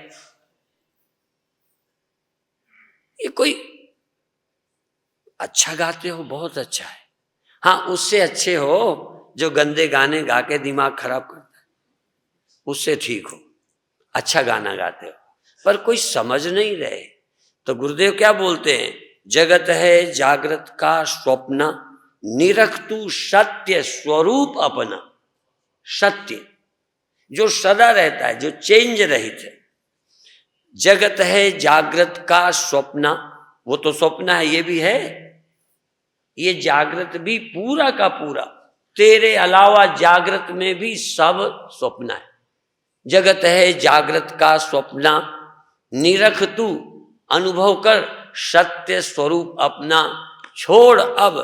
ये कोई अच्छा गाते हो बहुत अच्छा है। हाँ, उससे अच्छे हो जो गंदे गाने गा के दिमाग खराब करता है, उससे ठीक हो, अच्छा गाना गाते हो। पर कोई समझ नहीं रहे तो गुरुदेव क्या बोलते हैं, जगत है जागृत का स्वप्न, निरख तू सत्य स्वरूप अपना। सत्य जो सदा रहता है, जो चेंज रहित है। जगत है जागृत का स्वप्न, वो तो स्वप्न है, ये भी है। ये जागृत भी पूरा का पूरा, तेरे अलावा जागृत में भी सब स्वप्न है। जगत है जागृत का स्वप्न, निरख तू अनुभव कर सत्य स्वरूप अपना। छोड़ अब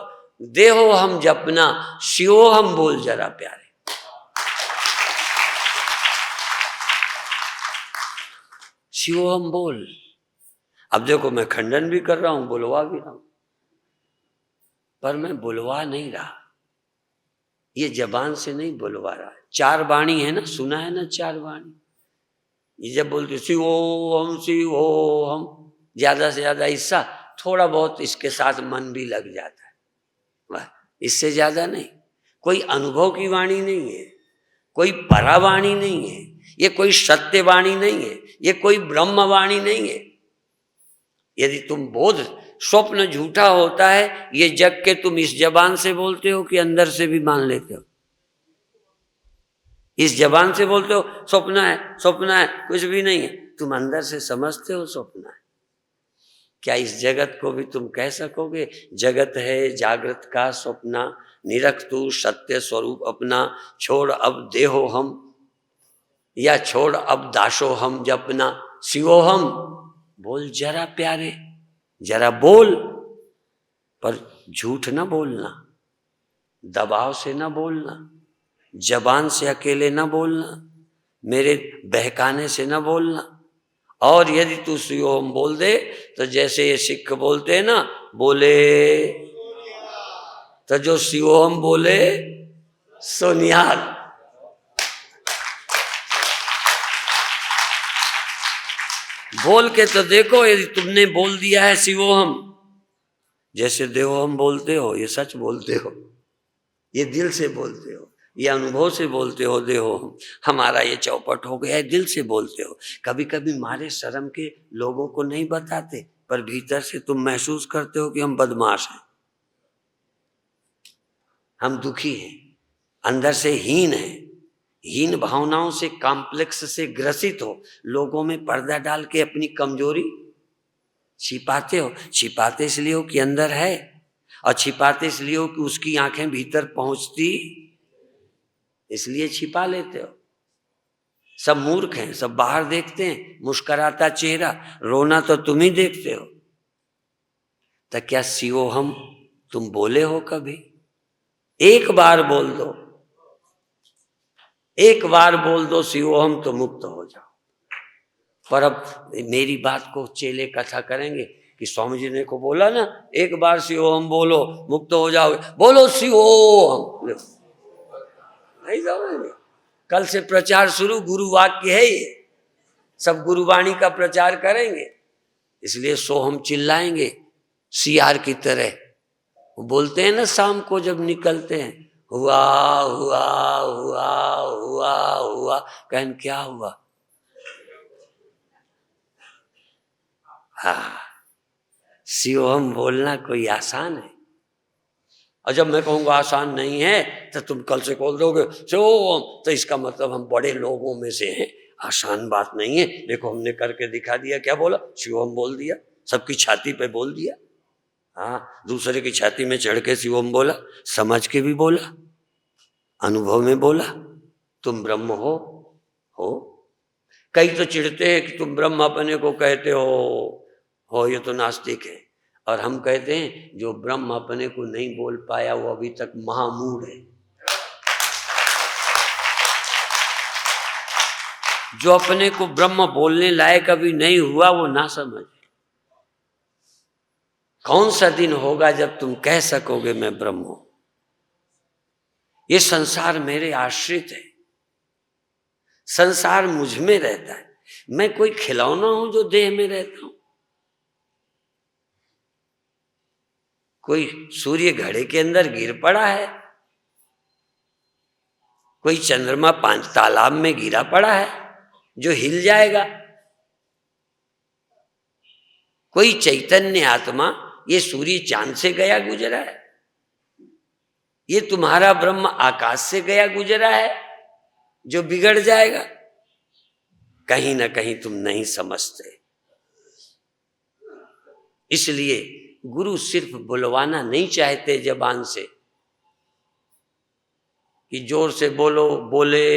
देहो हम जपना, शिवो हम बोल जरा प्यारे। शिवोहम बोल। अब देखो मैं खंडन भी कर रहा हूं, बुलवा भी रहा हूं, पर मैं बुलवा नहीं रहा, ये जबान से नहीं बुलवा रहा। चार वाणी है ना, सुना है ना चार वाणी। ये जब बोलते शिवोहम शिवोहम, ज्यादा से ज्यादा हिस्सा, थोड़ा बहुत इसके साथ मन भी लग जाता है, वह इससे ज्यादा नहीं। कोई अनुभव की वाणी नहीं है, कोई परावाणी नहीं है, ये कोई सत्यवाणी नहीं है, ये कोई ब्रह्मवाणी नहीं है। यदि तुम बोध, स्वप्न झूठा होता है, ये जग के तुम इस जबान से बोलते हो कि अंदर से भी मान लेते हो? इस जबान से बोलते हो स्वप्न है, स्वप्न है, कुछ भी नहीं है, तुम अंदर से समझते हो स्वप्न है। क्या इस जगत को भी तुम कह सकोगे जगत है जागृत का स्वप्न, निरख तू सत्य स्वरूप अपना, छोड़ अब देहो हम, या छोड़ अब दासो हम जपना। शिवोहम बोल जरा प्यारे, जरा बोल, पर झूठ ना बोलना, दबाव से ना बोलना, जबान से अकेले ना बोलना, मेरे बहकाने से ना बोलना। और यदि तू शिवोहम बोल दे तो जैसे ये सिख बोलते हैं ना, बोले तो जो शिवोहम बोले सो निहाल। बोल के तो देखो, यदि तुमने बोल दिया है शिवोहम, जैसे देवोहम बोलते हो, ये सच बोलते हो, ये दिल से बोलते हो, ये अनुभव से बोलते हो। देहो हमारा ये चौपट हो गया है, दिल से बोलते हो। कभी कभी मारे शर्म के लोगों को नहीं बताते, पर भीतर से तुम महसूस करते हो कि हम बदमाश हैं, हम दुखी हैं, अंदर से हीन हैं, हीन भावनाओं से, कॉम्प्लेक्स से ग्रसित हो, लोगों में पर्दा डाल के अपनी कमजोरी छिपाते हो। छिपाते इसलिए हो कि अंदर है, और छिपाते इसलिए हो कि उसकी आंखें भीतर पहुंचती, इसलिए छिपा लेते हो। सब मूर्ख हैं, सब बाहर देखते हैं मुस्कुराता चेहरा, रोना तो तुम ही देखते हो। तो क्या शिवोहम तुम बोले हो कभी? एक बार बोल दो, एक बार बोल दो शिवोहम, तो मुक्त हो जाओ। पर अब मेरी बात को चेले कथा करेंगे कि स्वामी जी ने को बोला ना, एक बार शिवोहम बोलो मुक्त हो जाओगे, बोलो शिवोहम, नहीं जाओगे। कल से प्रचार शुरू, गुरु वाक्य है ये, सब गुरुवाणी का प्रचार करेंगे, इसलिए सोहम चिल्लाएंगे सियार की तरह। वो बोलते हैं ना शाम को जब निकलते हैं, हुआ हुआ हुआ हुआ हुआ, कहन क्या हुआ? हाँ, शिवोहम बोलना कोई आसान है? और जब मैं कहूँगा आसान नहीं है तो तुम कल से बोल दोगे शिवोहम, तो इसका मतलब हम बड़े लोगों में से हैं, आसान बात नहीं है। देखो हमने करके दिखा दिया, क्या बोला? शिवोहम बोल दिया, सबकी छाती पे बोल दिया। हाँ, दूसरे की छाती में चढ़ के शिवोहम बोला, समझ के भी बोला, अनुभव में बोला, तुम ब्रह्म हो। कई तो चिढ़ते हैं कि तुम ब्रह्म अपने को कहते हो, ये तो नास्तिक है। और हम कहते हैं जो ब्रह्म अपने को नहीं बोल पाया वो अभी तक महामूढ़ है। जो अपने को ब्रह्म बोलने लायक अभी नहीं हुआ वो ना समझ। कौन सा दिन होगा जब तुम कह सकोगे मैं ब्रह्म हूं? ये संसार मेरे आश्रित है, संसार मुझ में रहता है, मैं कोई खिलौना हूं जो देह में रहता हूं? कोई सूर्य घड़े के अंदर गिर पड़ा है, कोई चंद्रमा 5 तालाब में गिरा पड़ा है जो हिल जाएगा? कोई चैतन्य आत्मा ये सूर्य चांद से गया गुजरा है? ये तुम्हारा ब्रह्म आकाश से गया गुजरा है जो बिगड़ जाएगा? कहीं ना कहीं तुम नहीं समझते। इसलिए गुरु सिर्फ बुलवाना नहीं चाहते जबान से कि जोर से बोलो, बोले।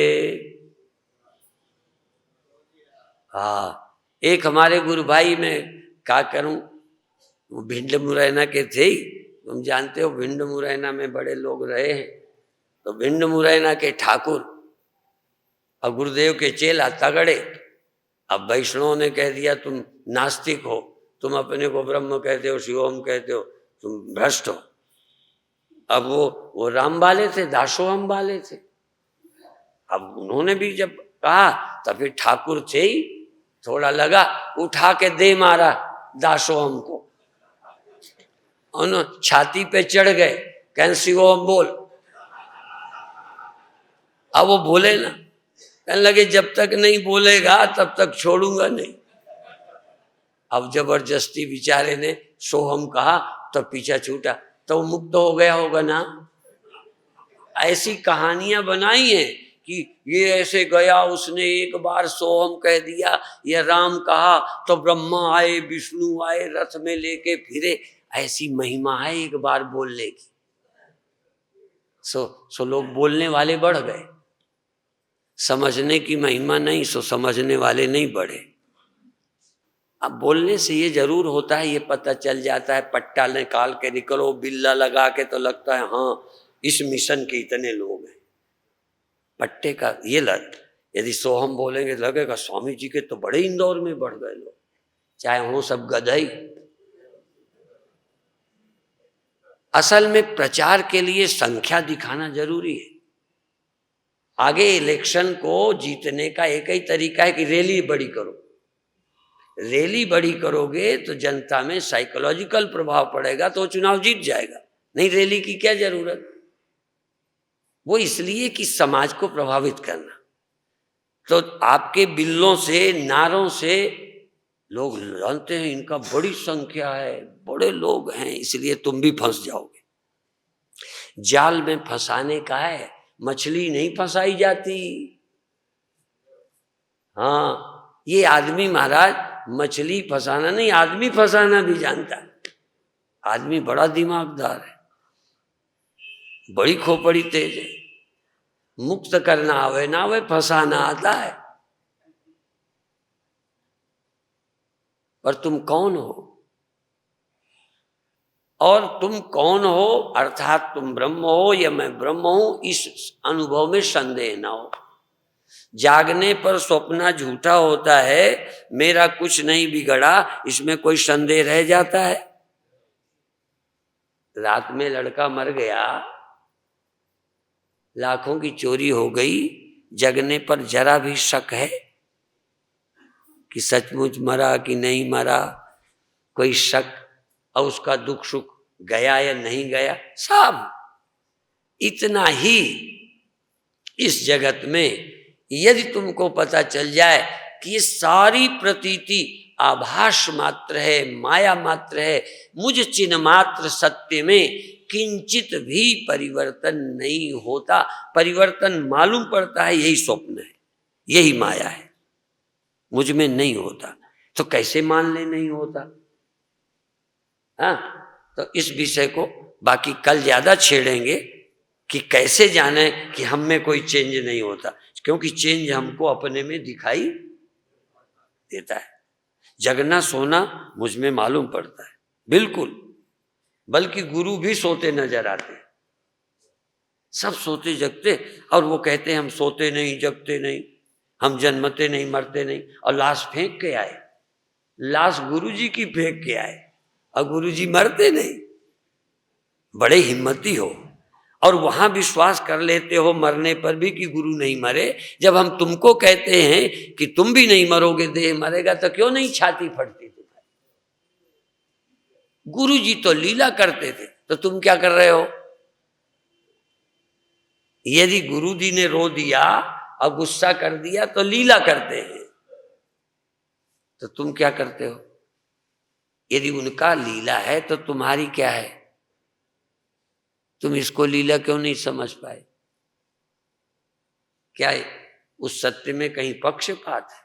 हाँ, एक हमारे गुरु भाई, मैं क्या करूं, वो भिंड मुरैना के थे ही, तुम जानते हो भिंड मुरैना में बड़े लोग रहे हैं। तो भिंड मुरैना के ठाकुर और गुरुदेव के चेला तगड़े, अब वैष्णव ने कह दिया तुम नास्तिक हो, तुम अपने को ब्रह्म कहते हो, शिवोम कहते हो, तुम भ्रष्ट हो। अब वो राम वाले थे, दासोहम वाले थे। अब उन्होंने भी जब कहा तो फिर ठाकुर थे ही, थोड़ा लगा, उठा के दे मारा दासोहम को, उन्होंने छाती पे चढ़ गए, कहने शिवोम बोल। अब वो बोले ना, कहने लगे जब तक नहीं बोलेगा तब तक छोड़ूंगा नहीं। अब जबरदस्ती बेचारे ने सोहम कहा तो पीछा छूटा, तो मुक्त हो गया होगा ना। ऐसी कहानियां बनाई हैं कि ये ऐसे गया, उसने एक बार सोहम कह दिया, या राम कहा तो ब्रह्मा आए, विष्णु आए, रथ में लेके फिरे। ऐसी महिमा है एक बार बोलने की। सो लोग बोलने वाले बढ़ गए, समझने की महिमा नहीं, सो समझने वाले नहीं बढ़े। अब बोलने से ये जरूर होता है, ये पता चल जाता है, पट्टा निकाल के निकलो, बिल्ला लगा के तो लगता है हाँ इस मिशन के इतने लोग हैं। पट्टे का ये लग, यदि सोहम बोलेंगे लगेगा स्वामी जी के तो बड़े इंदौर में बढ़ गए लोग, चाहे हो सब गधई। असल में प्रचार के लिए संख्या दिखाना जरूरी है। आगे इलेक्शन को जीतने का एक ही तरीका है कि रैली बड़ी करो। रैली बड़ी करोगे तो जनता में साइकोलॉजिकल प्रभाव पड़ेगा, तो चुनाव जीत जाएगा। नहीं, रैली की क्या जरूरत। वो इसलिए कि समाज को प्रभावित करना। तो आपके बिल्लों से, नारों से लोग जानते हैं इनका बड़ी संख्या है, बड़े लोग हैं, इसलिए तुम भी फंस जाओगे। जाल में फंसाने का है, मछली नहीं फंसाई जाती। हाँ, ये आदमी महाराज मछली फंसाना नहीं, आदमी फंसाना भी जानता है। आदमी बड़ा दिमागदार है, बड़ी खोपड़ी तेज है। मुक्त करना आवे ना आवे, फंसाना आता है। पर तुम कौन हो, और तुम कौन हो अर्थात तुम ब्रह्म हो या मैं ब्रह्म हूं, इस अनुभव में संदेह ना हो। जागने पर स्वप्न झूठा होता है, मेरा कुछ नहीं बिगड़ा, इसमें कोई संदेह रह जाता है। रात में लड़का मर गया, लाखों की चोरी हो गई, जगने पर जरा भी शक है कि सचमुच मरा कि नहीं मरा, कोई शक, और उसका दुख सुख गया या नहीं गया, सब इतना ही इस जगत में यदि तुमको पता चल जाए कि ये सारी प्रतीति आभास मात्र है, माया मात्र है, मुझ चिन्ह मात्र सत्य में किंचित भी परिवर्तन नहीं होता, परिवर्तन मालूम पड़ता है, यही स्वप्न है, यही माया है, मुझ में नहीं होता, तो कैसे मान ले नहीं होता। हाँ, तो इस विषय को बाकी कल ज्यादा छेड़ेंगे कि कैसे जाने कि हम में कोई चेंज नहीं होता, क्योंकि चेंज हमको अपने में दिखाई देता है। जगना सोना मुझ में मालूम पड़ता है, बिल्कुल, बल्कि गुरु भी सोते नजर आते, सब सोते जगते, और वो कहते हैं हम सोते नहीं जगते नहीं, हम जन्मते नहीं मरते नहीं, और लाश फेंक के आए, लाश गुरुजी की फेंक के आए, और गुरुजी मरते नहीं। बड़े हिम्मती हो, और वहां विश्वास कर लेते हो मरने पर भी कि गुरु नहीं मरे। जब हम तुमको कहते हैं कि तुम भी नहीं मरोगे, देह मरेगा, तो क्यों नहीं छाती फटती तुम्हारी। गुरु जी तो लीला करते थे, तो तुम क्या कर रहे हो। यदि गुरु जी ने रो दिया और गुस्सा कर दिया तो लीला करते हैं, तो तुम क्या करते हो। यदि उनका लीला है तो तुम्हारी क्या है। तुम इसको लीला क्यों नहीं समझ पाए। क्या है उस सत्य में कहीं पक्षपात है।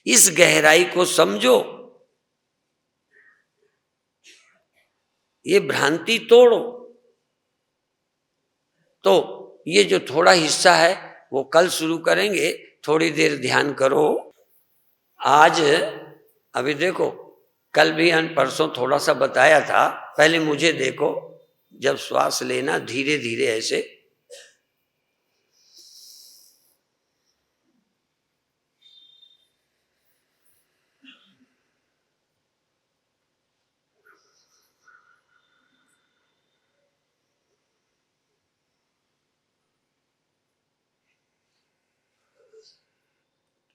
इस गहराई को समझो, ये भ्रांति तोड़ो। तो ये जो थोड़ा हिस्सा है वो कल शुरू करेंगे, थोड़ी देर ध्यान करो। आज अभी देखो, कल भी परसों थोड़ा सा बताया था, पहले मुझे देखो, जब श्वास लेना धीरे धीरे ऐसे,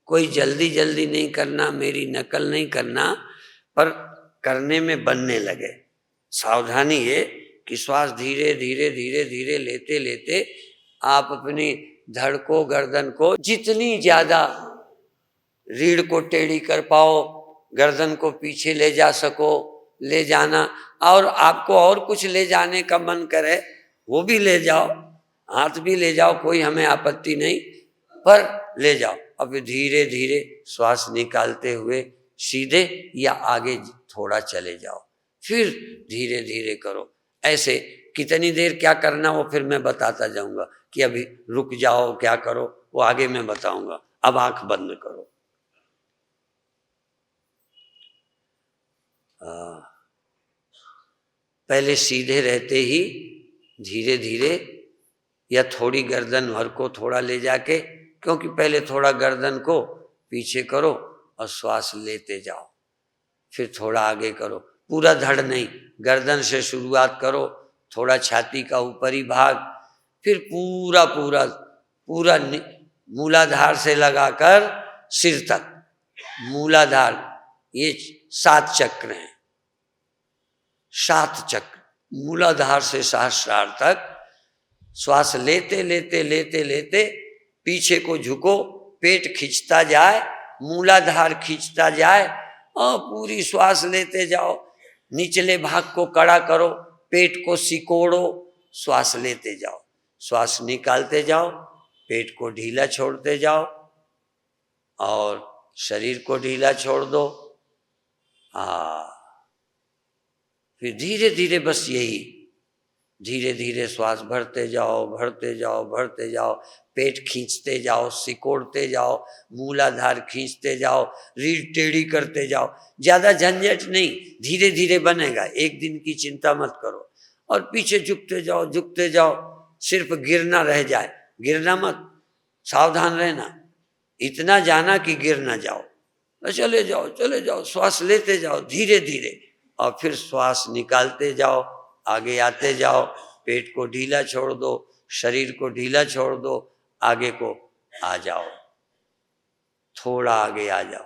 कोई जल्दी जल्दी नहीं करना, मेरी नकल नहीं करना, पर करने में बनने लगे। सावधानी ये कि श्वास धीरे धीरे धीरे धीरे लेते लेते आप अपनी धड़ को, गर्दन को जितनी ज्यादा रीढ़ को टेढ़ी कर पाओ, गर्दन को पीछे ले जा सको, ले जाना। और आपको और कुछ ले जाने का मन करे वो भी ले जाओ, हाथ भी ले जाओ, कोई हमें आपत्ति नहीं, पर ले जाओ। अब धीरे धीरे श्वास निकालते हुए सीधे या आगे थोड़ा चले जाओ, फिर धीरे धीरे करो। ऐसे कितनी देर क्या करना वो फिर मैं बताता जाऊंगा कि अभी रुक जाओ, क्या करो वो आगे मैं बताऊंगा। अब आंख बंद करो। पहले सीधे रहते ही धीरे धीरे या थोड़ी गर्दन भर को थोड़ा ले जाके, क्योंकि पहले थोड़ा गर्दन को पीछे करो और श्वास लेते जाओ, फिर थोड़ा आगे करो। पूरा धड़ नहीं, गर्दन से शुरुआत करो, थोड़ा छाती का ऊपरी भाग, फिर पूरा पूरा पूरा मूलाधार से लगाकर सिर तक। मूलाधार ये 7 चक्र हैं, 7 चक्र। मूलाधार से सहस्रार तक श्वास लेते लेते लेते लेते पीछे को झुको, पेट खींचता जाए, मूलाधार खींचता जाए और पूरी श्वास लेते जाओ। निचले भाग को कड़ा करो, पेट को सिकोड़ो, श्वास लेते जाओ। श्वास निकालते जाओ, पेट को ढीला छोड़ते जाओ और शरीर को ढीला छोड़ दो। फिर धीरे धीरे बस यही धीरे धीरे श्वास भरते जाओ, भरते जाओ, भरते जाओ, पेट खींचते जाओ, सिकोड़ते जाओ, मूलाधार खींचते जाओ, रीढ़ टेढ़ी करते जाओ। ज्यादा झंझट नहीं, धीरे धीरे बनेगा, एक दिन की चिंता मत करो। और पीछे झुकते जाओ, झुकते जाओ, सिर्फ गिरना रह जाए, गिरना मत, सावधान रहना, इतना जाना कि गिर ना जाओ। चले जाओ, चले जाओ, श्वास लेते जाओ धीरे धीरे और फिर श्वास निकालते जाओ, आगे आते जाओ, पेट को ढीला छोड़ दो, शरीर को ढीला छोड़ दो, आगे को आ जाओ, थोड़ा आगे आ जाओ।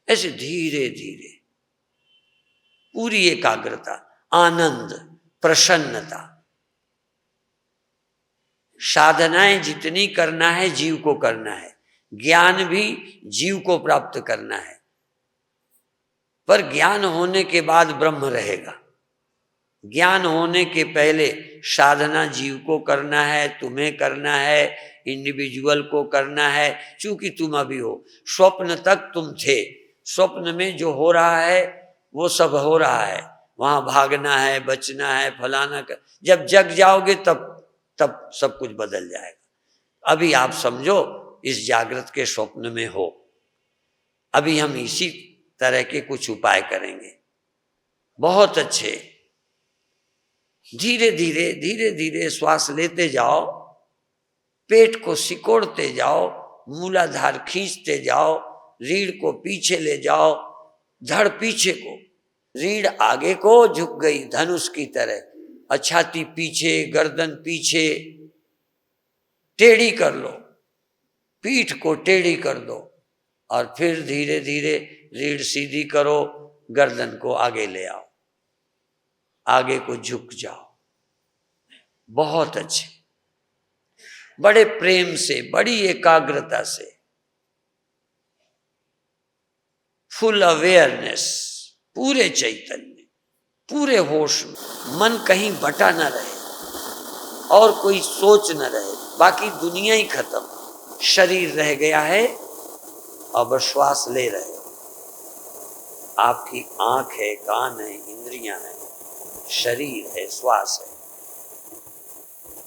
ऐसे धीरे धीरे पूरी एकाग्रता, आनंद, प्रसन्नता। साधनाएं जितनी करना है जीव को करना है, ज्ञान भी जीव को प्राप्त करना है, पर ज्ञान होने के बाद ब्रह्म रहेगा। ज्ञान होने के पहले साधना जीव को करना है, तुम्हें करना है, इंडिविजुअल को करना है। चूंकि तुम अभी हो, स्वप्न तक तुम थे, स्वप्न में जो हो रहा है वो सब हो रहा है, वहां भागना है, बचना है, फलाना कर। जब जग जाओगे तब सब कुछ बदल जाएगा। अभी आप समझो इस जागृत के स्वप्न में हो। अभी हम इसी तरह के कुछ उपाय करेंगे, बहुत अच्छे। धीरे धीरे धीरे धीरे श्वास लेते जाओ, पेट को सिकोड़ते जाओ, मूलाधार खींचते जाओ, रीढ़ को पीछे ले जाओ, धड़ पीछे को, रीढ़ आगे को झुक गई धनुष की तरह, छाती पीछे, गर्दन पीछे, टेढ़ी कर लो, पीठ को टेढ़ी कर दो और फिर धीरे धीरे रीढ़ सीधी करो, गर्दन को आगे ले आओ, आगे को झुक जाओ। बहुत अच्छे, बड़े प्रेम से, बड़ी एकाग्रता से, फुल अवेयरनेस, पूरे चैतन्य, पूरे होश में, मन कहीं बटा न रहे और कोई सोच न रहे, बाकी दुनिया ही खत्म, शरीर रह गया है और बस श्वास ले रहे हो। आपकी आंख है, कान है, इंद्रियां हैं, शरीर है, श्वास है,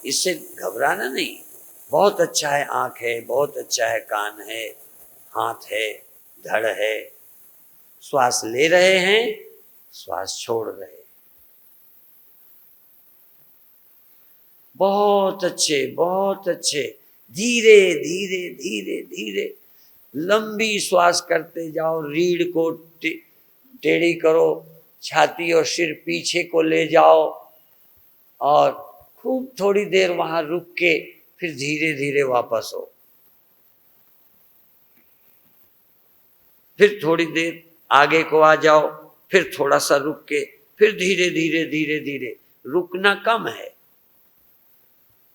इससे घबराना नहीं। बहुत अच्छा है, आंख है, बहुत अच्छा है, कान है, हाथ है, धड़ है, श्वास ले रहे हैं, श्वास छोड़ रहे हैं। बहुत अच्छे, बहुत अच्छे। धीरे धीरे धीरे धीरे लंबी श्वास करते जाओ, रीढ़ को टेढ़ी करो, छाती और सिर पीछे को ले जाओ और खूब थोड़ी देर वहां रुक के फिर धीरे धीरे वापस हो। फिर थोड़ी देर आगे को आ जाओ, फिर थोड़ा सा रुक के, फिर धीरे धीरे धीरे धीरे। रुकना कम है,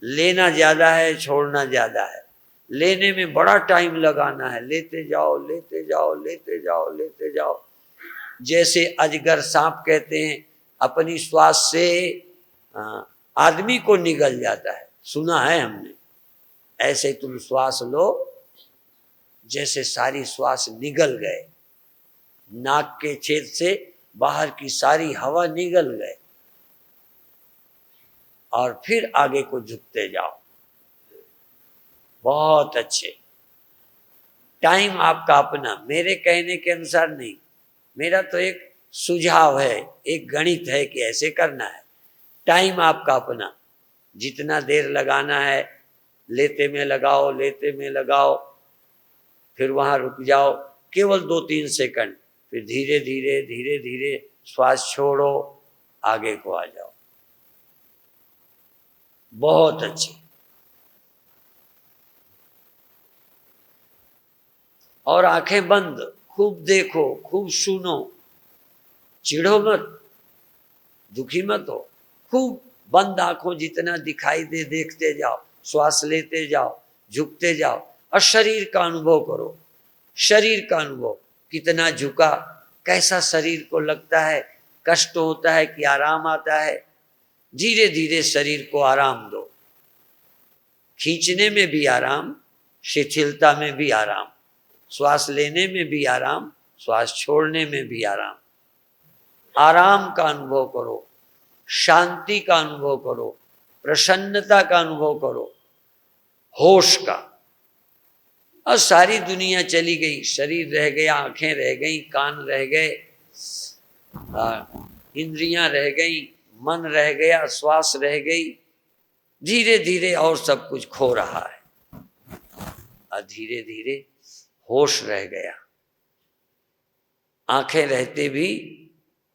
लेना ज्यादा है, छोड़ना ज्यादा है। लेने में बड़ा टाइम लगाना है, लेते जाओ लेते जाओ लेते जाओ लेते जाओ। जैसे अजगर सांप कहते हैं, अपनी श्वास से आदमी को निगल जाता है, सुना है हमने। ऐसे तुम श्वास लो जैसे सारी श्वास निगल गए, नाक के छेद से बाहर की सारी हवा निगल गए, और फिर आगे को झुकते जाओ। बहुत अच्छे। टाइम आपका अपना, मेरे कहने के अनुसार नहीं, मेरा तो एक सुझाव है, एक गणित है कि ऐसे करना है। टाइम आपका अपना, जितना देर लगाना है लेते में लगाओ, लेते में लगाओ, फिर वहां रुक जाओ केवल 2-3 सेकंड, फिर धीरे धीरे धीरे धीरे श्वास छोड़ो, आगे को आ जाओ। बहुत अच्छे। और आंखें बंद, खूब देखो, खूब सुनो, चिढ़ो मत, दुखी मत हो। खूब बंद आंखों जितना दिखाई दे देखते जाओ, श्वास लेते जाओ, झुकते जाओ, और शरीर का अनुभव करो। शरीर का अनुभव, कितना झुका, कैसा शरीर को लगता है, कष्ट होता है कि आराम आता है। धीरे धीरे शरीर को आराम दो, खींचने में भी आराम, शिथिलता में भी आराम, श्वास लेने में भी आराम, श्वास छोड़ने में भी आराम। आराम का अनुभव करो, शांति का अनुभव करो, प्रसन्नता का अनुभव करो, होश का। और सारी दुनिया चली गई, शरीर रह गया, आंखें रह गई, कान रह गए, इंद्रियां रह गई, मन रह गया, श्वास रह गई। धीरे धीरे और सब कुछ खो रहा है, और धीरे धीरे होश रह गया। आंखें रहते भी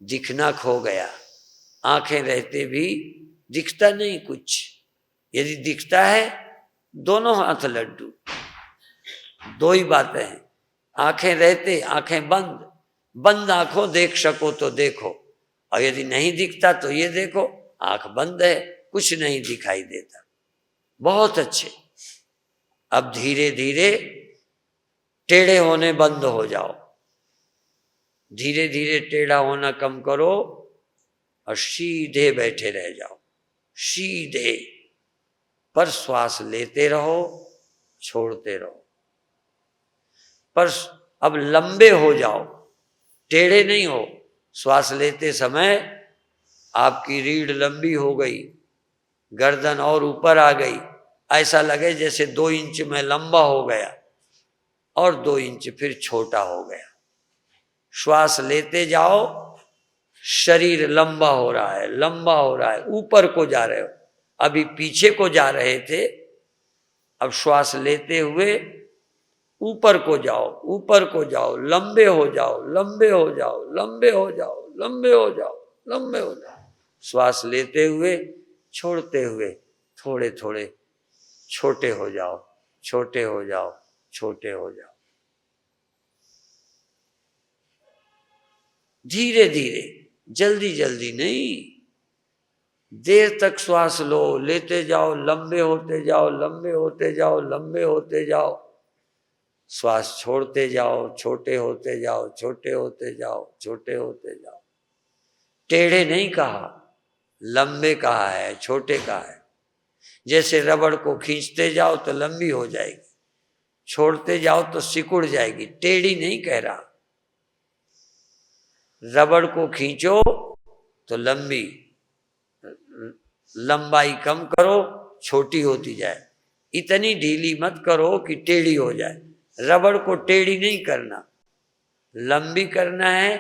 दिखना खो गया, आंखें रहते भी दिखता नहीं कुछ। यदि दिखता है, दोनों हाथ लड्डू, दो ही बातें हैं। आंखें रहते, आंखें बंद, बंद आंखों देख सको तो देखो, और यदि नहीं दिखता तो ये देखो, आंख बंद है, कुछ नहीं दिखाई देता। बहुत अच्छे। अब धीरे धीरे टेढ़े होने बंद हो जाओ, धीरे धीरे टेढ़ा होना कम करो, और सीधे बैठे रह जाओ, सीधे। पर श्वास लेते रहो, छोड़ते रहो। पर अब लंबे हो जाओ, टेढ़े नहीं हो। श्वास लेते समय आपकी रीढ़ लंबी हो गई, गर्दन और ऊपर आ गई, ऐसा लगे जैसे 2 इंच में लंबा हो गया, और 2 इंच फिर छोटा हो गया। श्वास लेते जाओ, शरीर लंबा हो रहा है, लंबा हो रहा है, ऊपर को जा रहे हो। अभी पीछे को जा रहे थे, अब श्वास लेते हुए ऊपर को जाओ, ऊपर को जाओ, लंबे हो जाओ, लंबे हो जाओ, लंबे हो जाओ, लंबे हो जाओ, लंबे हो जाओ। श्वास लेते हुए, छोड़ते हुए, थोड़े थोड़े छोटे हो जाओ, छोटे हो जाओ, छोटे हो जाओ। धीरे धीरे, जल्दी जल्दी नहीं। देर तक श्वास लो, लेते जाओ, लंबे होते जाओ, लंबे होते जाओ, लंबे होते जाओ। श्वास छोड़ते जाओ, छोटे होते जाओ, छोटे होते जाओ, छोटे होते जाओ। टेढ़े नहीं कहा, लंबे कहा है, छोटे कहा है। जैसे रबड़ को खींचते जाओ तो लंबी हो जाएगी, छोड़ते जाओ तो सिकुड़ जाएगी। टेढ़ी नहीं कह रहा। रबड़ को खींचो तो लंबी, लंबाई कम करो, छोटी होती जाए। इतनी ढीली मत करो कि टेढ़ी हो जाए। रबड़ को टेढ़ी नहीं करना, लंबी करना है,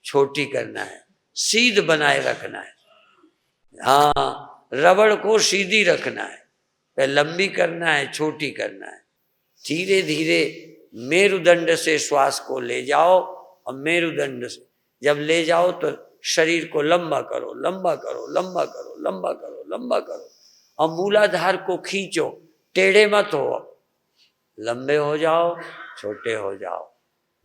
छोटी करना है, सीध बनाए रखना है। हाँ, रबड़ को सीधी रखना है, लंबी करना है, छोटी करना है। धीरे धीरे मेरुदंड से श्वास को ले जाओ, और मेरुदंड से जब ले जाओ तो शरीर को लंबा करो, लंबा करो, लंबा करो, लंबा करो, लंबा करो, और मूलाधार को खींचो। टेढ़े मत हो, लंबे हो जाओ, छोटे हो जाओ।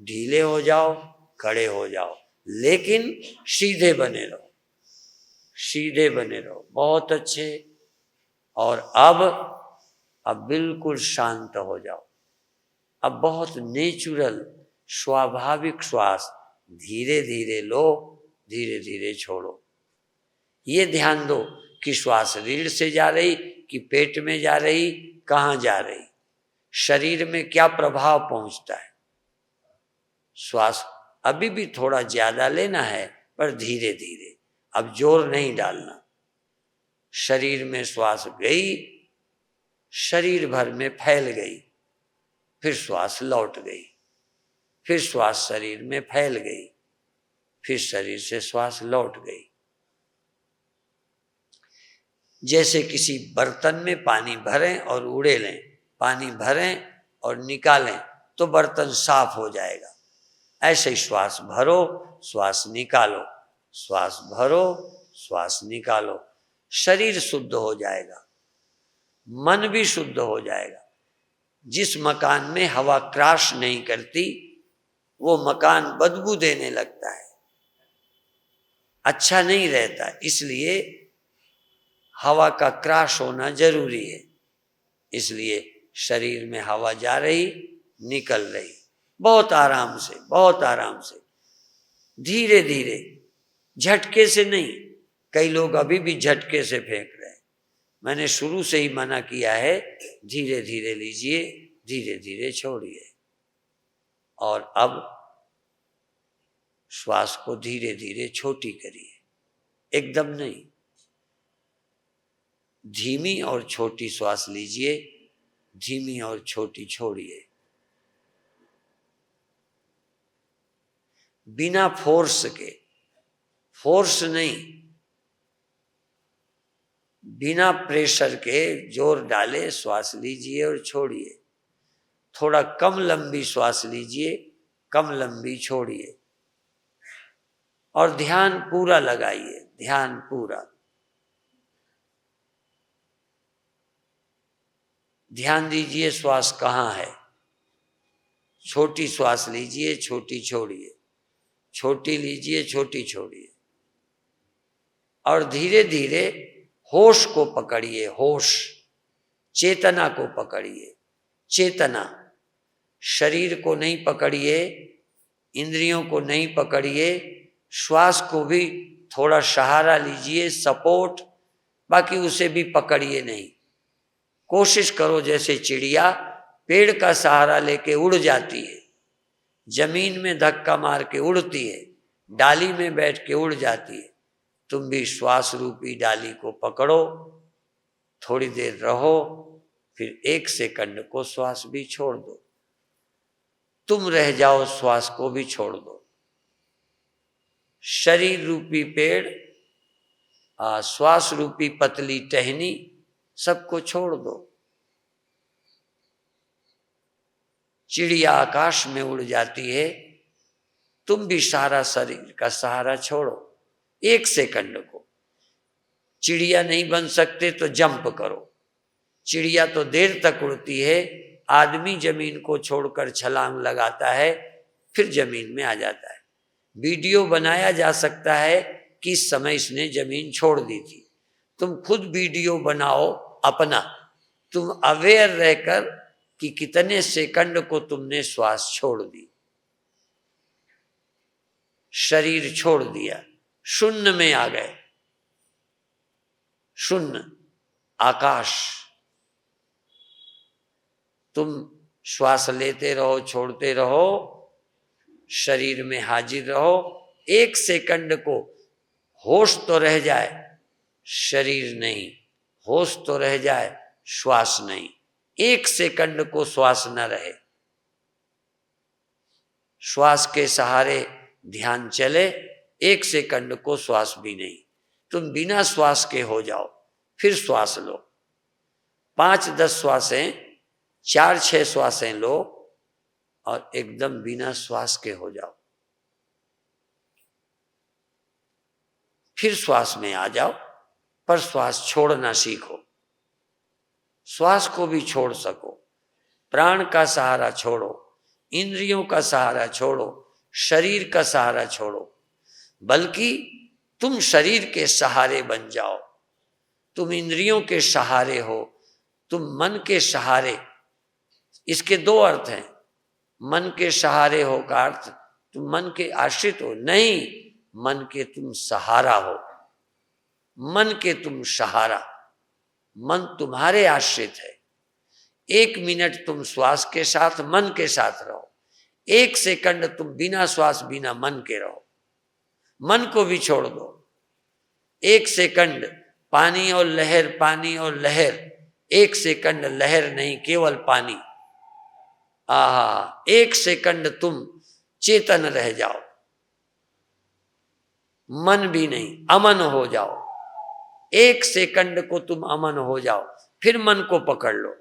ढीले हो जाओ, खड़े हो जाओ, लेकिन सीधे बने रहो, सीधे बने रहो। बहुत अच्छे। और अब बिल्कुल शांत हो जाओ। अब बहुत नेचुरल स्वाभाविक श्वास धीरे धीरे लो, धीरे धीरे छोड़ो। ये ध्यान दो कि श्वास रीढ़ से जा रही कि पेट में जा रही, कहाँ जा रही, शरीर में क्या प्रभाव पहुंचता है। श्वास अभी भी थोड़ा ज्यादा लेना है, पर धीरे धीरे, अब जोर नहीं डालना। शरीर में श्वास गई, शरीर भर में फैल गई, फिर श्वास लौट गई, फिर श्वास शरीर में फैल गई, फिर शरीर से श्वास लौट गई। जैसे किसी बर्तन में पानी भरें और उड़े लें, पानी भरें और निकालें तो बर्तन साफ हो जाएगा। ऐसे ही श्वास भरो, श्वास निकालो, श्वास भरो, श्वास निकालो। शरीर शुद्ध हो जाएगा, मन भी शुद्ध हो जाएगा। जिस मकान में हवा क्रॉस नहीं करती वो मकान बदबू देने लगता है, अच्छा नहीं रहता। इसलिए हवा का क्रॉस होना जरूरी है। इसलिए शरीर में हवा जा रही, निकल रही, बहुत आराम से, बहुत आराम से, धीरे धीरे, झटके से नहीं। कई लोग अभी भी झटके से फेंक रहे हैं। मैंने शुरू से ही मना किया है, धीरे धीरे लीजिए, धीरे धीरे छोड़िए। और अब श्वास को धीरे धीरे छोटी करिए, एकदम नहीं। धीमी और छोटी श्वास लीजिए, धीमी और छोटी छोड़िए। बिना फोर्स के, फोर्स नहीं, बिना प्रेशर के जोर डाले श्वास लीजिए और छोड़िए। थोड़ा कम लंबी श्वास लीजिए, कम लंबी छोड़िए। और ध्यान पूरा लगाइए, ध्यान पूरा। ध्यान दीजिए श्वास कहाँ है। छोटी श्वास लीजिए, छोटी छोड़िए, छोटी लीजिए, छोटी छोड़िए। और धीरे धीरे होश को पकड़िए, होश, चेतना को पकड़िए। चेतना, शरीर को नहीं पकड़िए, इंद्रियों को नहीं पकड़िए, श्वास को भी थोड़ा सहारा लीजिए, सपोर्ट, बाकी उसे भी पकड़िए नहीं। कोशिश करो जैसे चिड़िया पेड़ का सहारा लेके उड़ जाती है, जमीन में धक्का मार के उड़ती है, डाली में बैठ के उड़ जाती है। तुम भी श्वास रूपी डाली को पकड़ो, थोड़ी देर रहो, फिर 1 सेकंड को श्वास भी छोड़ दो। तुम रह जाओ, श्वास को भी छोड़ दो। शरीर रूपी पेड़, श्वास रूपी पतली टहनी, सबको छोड़ दो। चिड़िया आकाश में उड़ जाती है, तुम भी सारा शरीर का सहारा छोड़ो 1 सेकंड को। चिड़िया नहीं बन सकते तो जंप करो। चिड़िया तो देर तक उड़ती है, आदमी जमीन को छोड़कर छलांग लगाता है, फिर जमीन में आ जाता है। वीडियो बनाया जा सकता है किस समय इसने जमीन छोड़ दी थी। तुम खुद वीडियो बनाओ अपना, तुम अवेयर रहकर कि कितने सेकंड को तुमने श्वास छोड़ दी। शरीर छोड़ दिया, शून्य में आ गए, शून्य, आकाश। तुम श्वास लेते रहो, छोड़ते रहो, शरीर में हाजिर रहो। 1 सेकंड को होश तो रह जाए, शरीर नहीं, होश तो रह जाए, श्वास नहीं। 1 सेकंड को श्वास न रहे, श्वास के सहारे ध्यान चले, 1 सेकंड को श्वास भी नहीं। तुम बिना श्वास के हो जाओ, फिर श्वास लो। 5-10 श्वासें, 4-6 श्वासें लो और एकदम बिना श्वास के हो जाओ। फिर श्वास में आ जाओ, पर श्वास छोड़ना सीखो। श्वास को भी छोड़ सको, प्राण का सहारा छोड़ो, इंद्रियों का सहारा छोड़ो, शरीर का सहारा छोड़ो, बल्कि तुम शरीर के सहारे बन जाओ। तुम इंद्रियों के सहारे हो, तुम मन के सहारे। इसके दो अर्थ हैं। मन के सहारे हो का अर्थ तुम मन के आश्रित हो, नहीं, मन के तुम सहारा हो। मन के तुम सहारा, मन तुम्हारे आश्रित है। 1 मिनट तुम श्वास के साथ मन के साथ रहो, 1 सेकंड तुम बिना श्वास बिना मन के रहो, मन को भी छोड़ दो। 1 सेकंड पानी और लहर, पानी और लहर, 1 सेकंड लहर नहीं, केवल पानी। आहा, 1 सेकंड तुम चेतन रह जाओ, मन भी नहीं, अमन हो जाओ। 1 सेकंड को तुम अमन हो जाओ, फिर मन को पकड़ लो।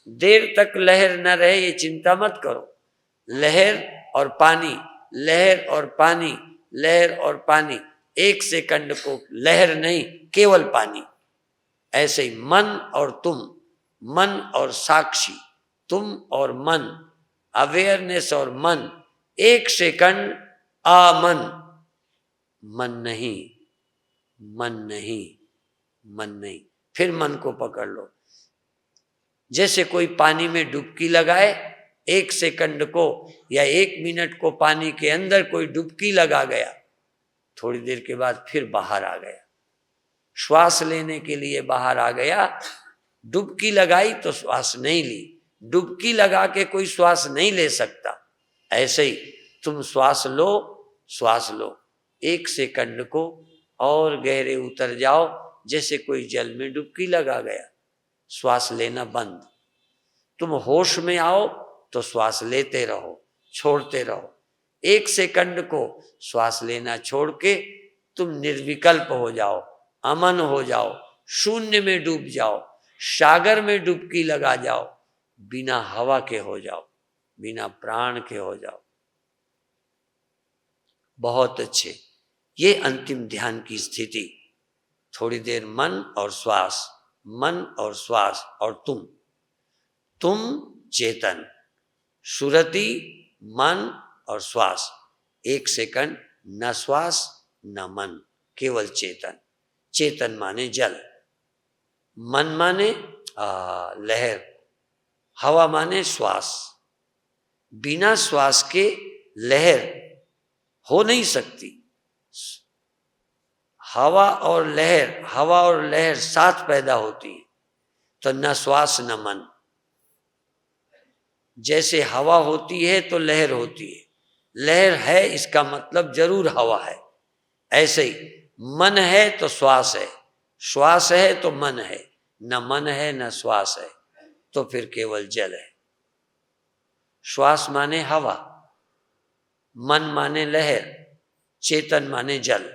देर तक लहर न रहे ये चिंता मत करो। लहर और पानी, लहर और पानी, लहर और पानी, 1 सेकंड को लहर नहीं, केवल पानी। ऐसे ही मन और तुम, मन और साक्षी, तुम और मन, अवेयरनेस और मन, 1 सेकंड आमन, मन नहीं, मन नहीं, मन नहीं, फिर मन को पकड़ लो। जैसे कोई पानी में डुबकी लगाए, 1 सेकंड को या 1 मिनट को पानी के अंदर कोई डुबकी लगा गया, थोड़ी देर के बाद फिर बाहर आ गया। श्वास लेने के लिए बाहर आ गया, डुबकी लगाई तो श्वास नहीं ली, डुबकी लगा के कोई श्वास नहीं ले सकता। ऐसे ही तुम श्वास लो, श्वास लो, 1 सेकंड को और गहरे उतर जाओ, जैसे कोई जल में डुबकी लगा गया, श्वास लेना बंद। तुम होश में आओ तो श्वास लेते रहो, छोड़ते रहो। 1 सेकंड को श्वास लेना छोड़ के तुम निर्विकल्प हो जाओ, अमन हो जाओ, शून्य में डूब जाओ, सागर में डुबकी लगा जाओ, बिना हवा के हो जाओ, बिना प्राण के हो जाओ। बहुत अच्छे, ये अंतिम ध्यान की स्थिति। थोड़ी देर मन और श्वास, मन और श्वास और तुम चेतन, सुरति, मन और श्वास। 1 सेकंड न श्वास न मन, केवल चेतन। चेतन माने जल, मन माने लहर, हवा माने श्वास। बिना श्वास के लहर हो नहीं सकती। हवा और लहर साथ पैदा होती है, तो न श्वास न मन। जैसे हवा होती है तो लहर होती है, लहर है इसका मतलब जरूर हवा है। ऐसे ही मन है तो श्वास है, श्वास है तो मन है, न मन है न श्वास है, तो फिर केवल जल है। श्वास माने हवा, मन माने लहर, चेतन माने जल।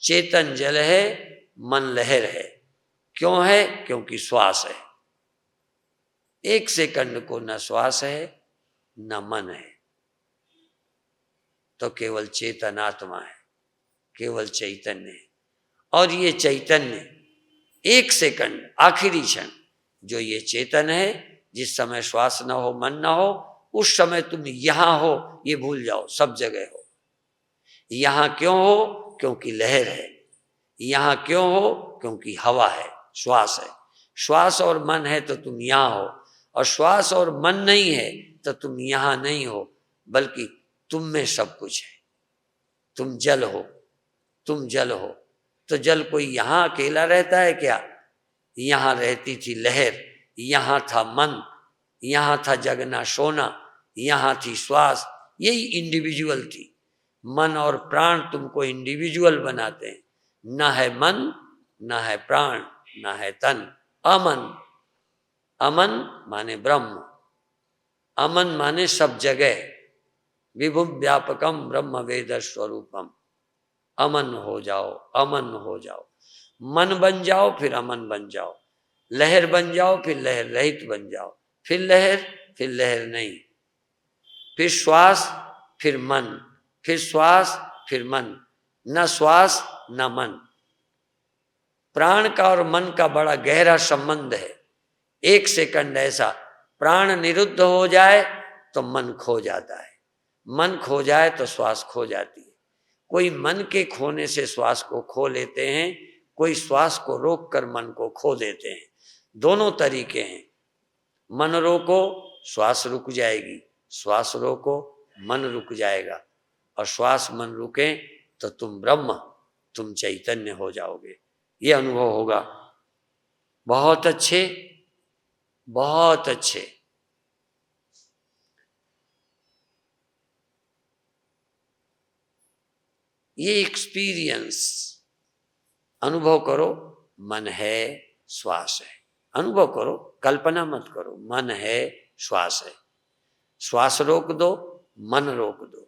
चेतन जल है, मन लहर है। क्यों है? क्योंकि श्वास है। 1 सेकंड को न श्वास है न मन है, तो केवल चेतन आत्मा है, केवल चैतन्य है। और ये चैतन्य 1 सेकंड, आखिरी क्षण, जो ये चेतन है, जिस समय श्वास न हो, मन न हो, उस समय तुम यहां हो ये भूल जाओ, सब जगह हो। यहां क्यों हो? क्योंकि लहर है। यहां क्यों हो? क्योंकि हवा है, श्वास है। श्वास और मन है तो तुम यहां हो, और श्वास और मन नहीं है तो तुम यहां नहीं हो, बल्कि तुम में सब कुछ है। तुम जल हो, तुम जल हो। तो जल कोई यहां अकेला रहता है क्या? यहां रहती थी लहर, यहां था मन, यहां था जगना सोना, यहां थी श्वास। यही इंडिविजुअल थी। मन और प्राण तुमको इंडिविजुअल बनाते हैं। न है मन, न है प्राण, न है तन। अमन, अमन माने ब्रह्म, अमन माने सब जगह। विभुम व्यापकम ब्रह्म वेद स्वरूपम। अमन हो जाओ, अमन हो जाओ। मन बन जाओ, फिर अमन बन जाओ। लहर बन जाओ, फिर लहर रहित बन जाओ। फिर लहर नहीं। फिर श्वास, फिर मन, फिर श्वास, फिर मन। न श्वास न मन। प्राण का और मन का बड़ा गहरा संबंध है। 1 सेकंड ऐसा प्राण निरुद्ध हो जाए तो मन खो जाता है, मन खो जाए तो श्वास खो जाती है। कोई मन के खोने से श्वास को खो लेते हैं, कोई श्वास को रोककर मन को खो देते हैं। दोनों तरीके हैं। मन रोको, श्वास रुक जाएगी, श्वास रोको, मन रुक जाएगा, और श्वास मन रुके तो तुम ब्रह्म, तुम चैतन्य हो जाओगे। ये अनुभव होगा। बहुत अच्छे, बहुत अच्छे। ये एक्सपीरियंस अनुभव करो। मन है, श्वास है, अनुभव करो, कल्पना मत करो। मन है, श्वास है, श्वास रोक दो, मन रोक दो,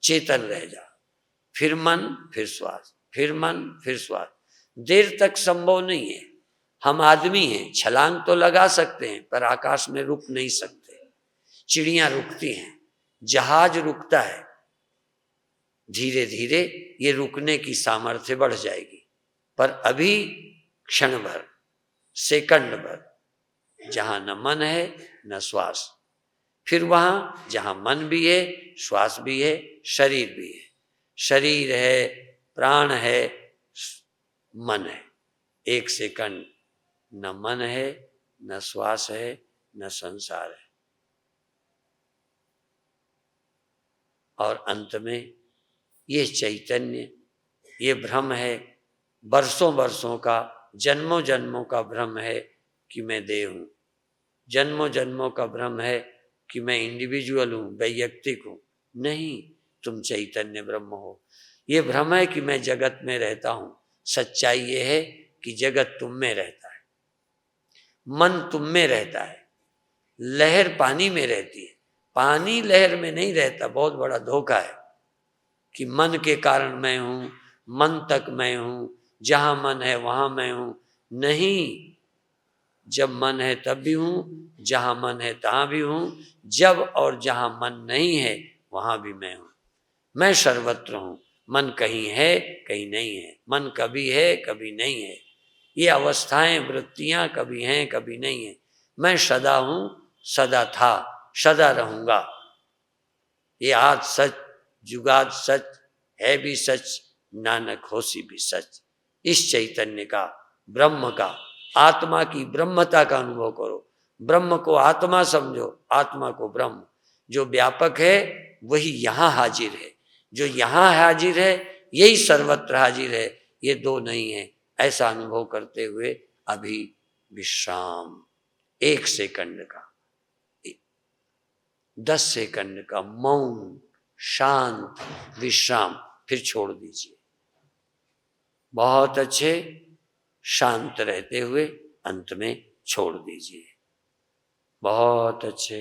चेतन रह जा, फिर मन, फिर श्वास, फिर मन, फिर श्वास। देर तक संभव नहीं है। हम आदमी हैं, छलांग तो लगा सकते हैं पर आकाश में रुक नहीं सकते। चिड़ियां रुकती हैं, जहाज रुकता है, धीरे धीरे ये रुकने की सामर्थ्य बढ़ जाएगी। पर अभी क्षण भर, सेकंड भर, जहां न मन है न श्वास, फिर वहां जहां मन भी है, श्वास भी है, शरीर भी है, शरीर है, प्राण है, मन है। एक सेकंड न मन है, न श्वास है, न संसार है, और अंत में ये चैतन्य, ये भ्रम है, बरसों बरसों का, जन्मों जन्मों का भ्रम है कि मैं देह हूं, जन्मों जन्मों का भ्रम है कि मैं इंडिविजुअल हूं, वैयक्तिक हूं। नहीं, तुम चैतन्य ब्रह्म हो। ये भ्रम है कि मैं जगत में रहता हूं। सच्चाई ये है कि जगत तुम में रहता है, मन तुम में रहता है, लहर पानी में रहती है, पानी लहर में नहीं रहता। बहुत बड़ा धोखा है कि मन के कारण मैं हूं, मन तक मैं हूं, जहां मन है वहां मैं हूं। नहीं, जब मन है तब भी हूं, जहां मन है तहां भी हूं, जब और जहां मन नहीं है वहां भी मैं हूं। मैं सर्वत्र हूं। मन कहीं है, कहीं नहीं है, मन कभी है, कभी नहीं है। ये अवस्थाएं, वृत्तियां कभी हैं, कभी नहीं है। मैं सदा हूं, सदा था, सदा रहूंगा। ये आज सच, जुगाद सच, है भी सच, नानक होसी भी सच। इस चैतन्य का, ब्रह्म का, आत्मा की ब्रह्मता का अनुभव करो। ब्रह्म को आत्मा समझो, आत्मा को ब्रह्म। जो व्यापक है वही यहाँ हाजिर है, जो यहाँ हाजिर है यही सर्वत्र हाजिर है। ये दो नहीं है। ऐसा अनुभव करते हुए अभी विश्राम, 1 सेकंड का, 10 सेकंड का मौन, शांत विश्राम, फिर छोड़ दीजिए। बहुत अच्छे, शांत रहते हुए अंत में छोड़ दीजिए। बहुत अच्छे।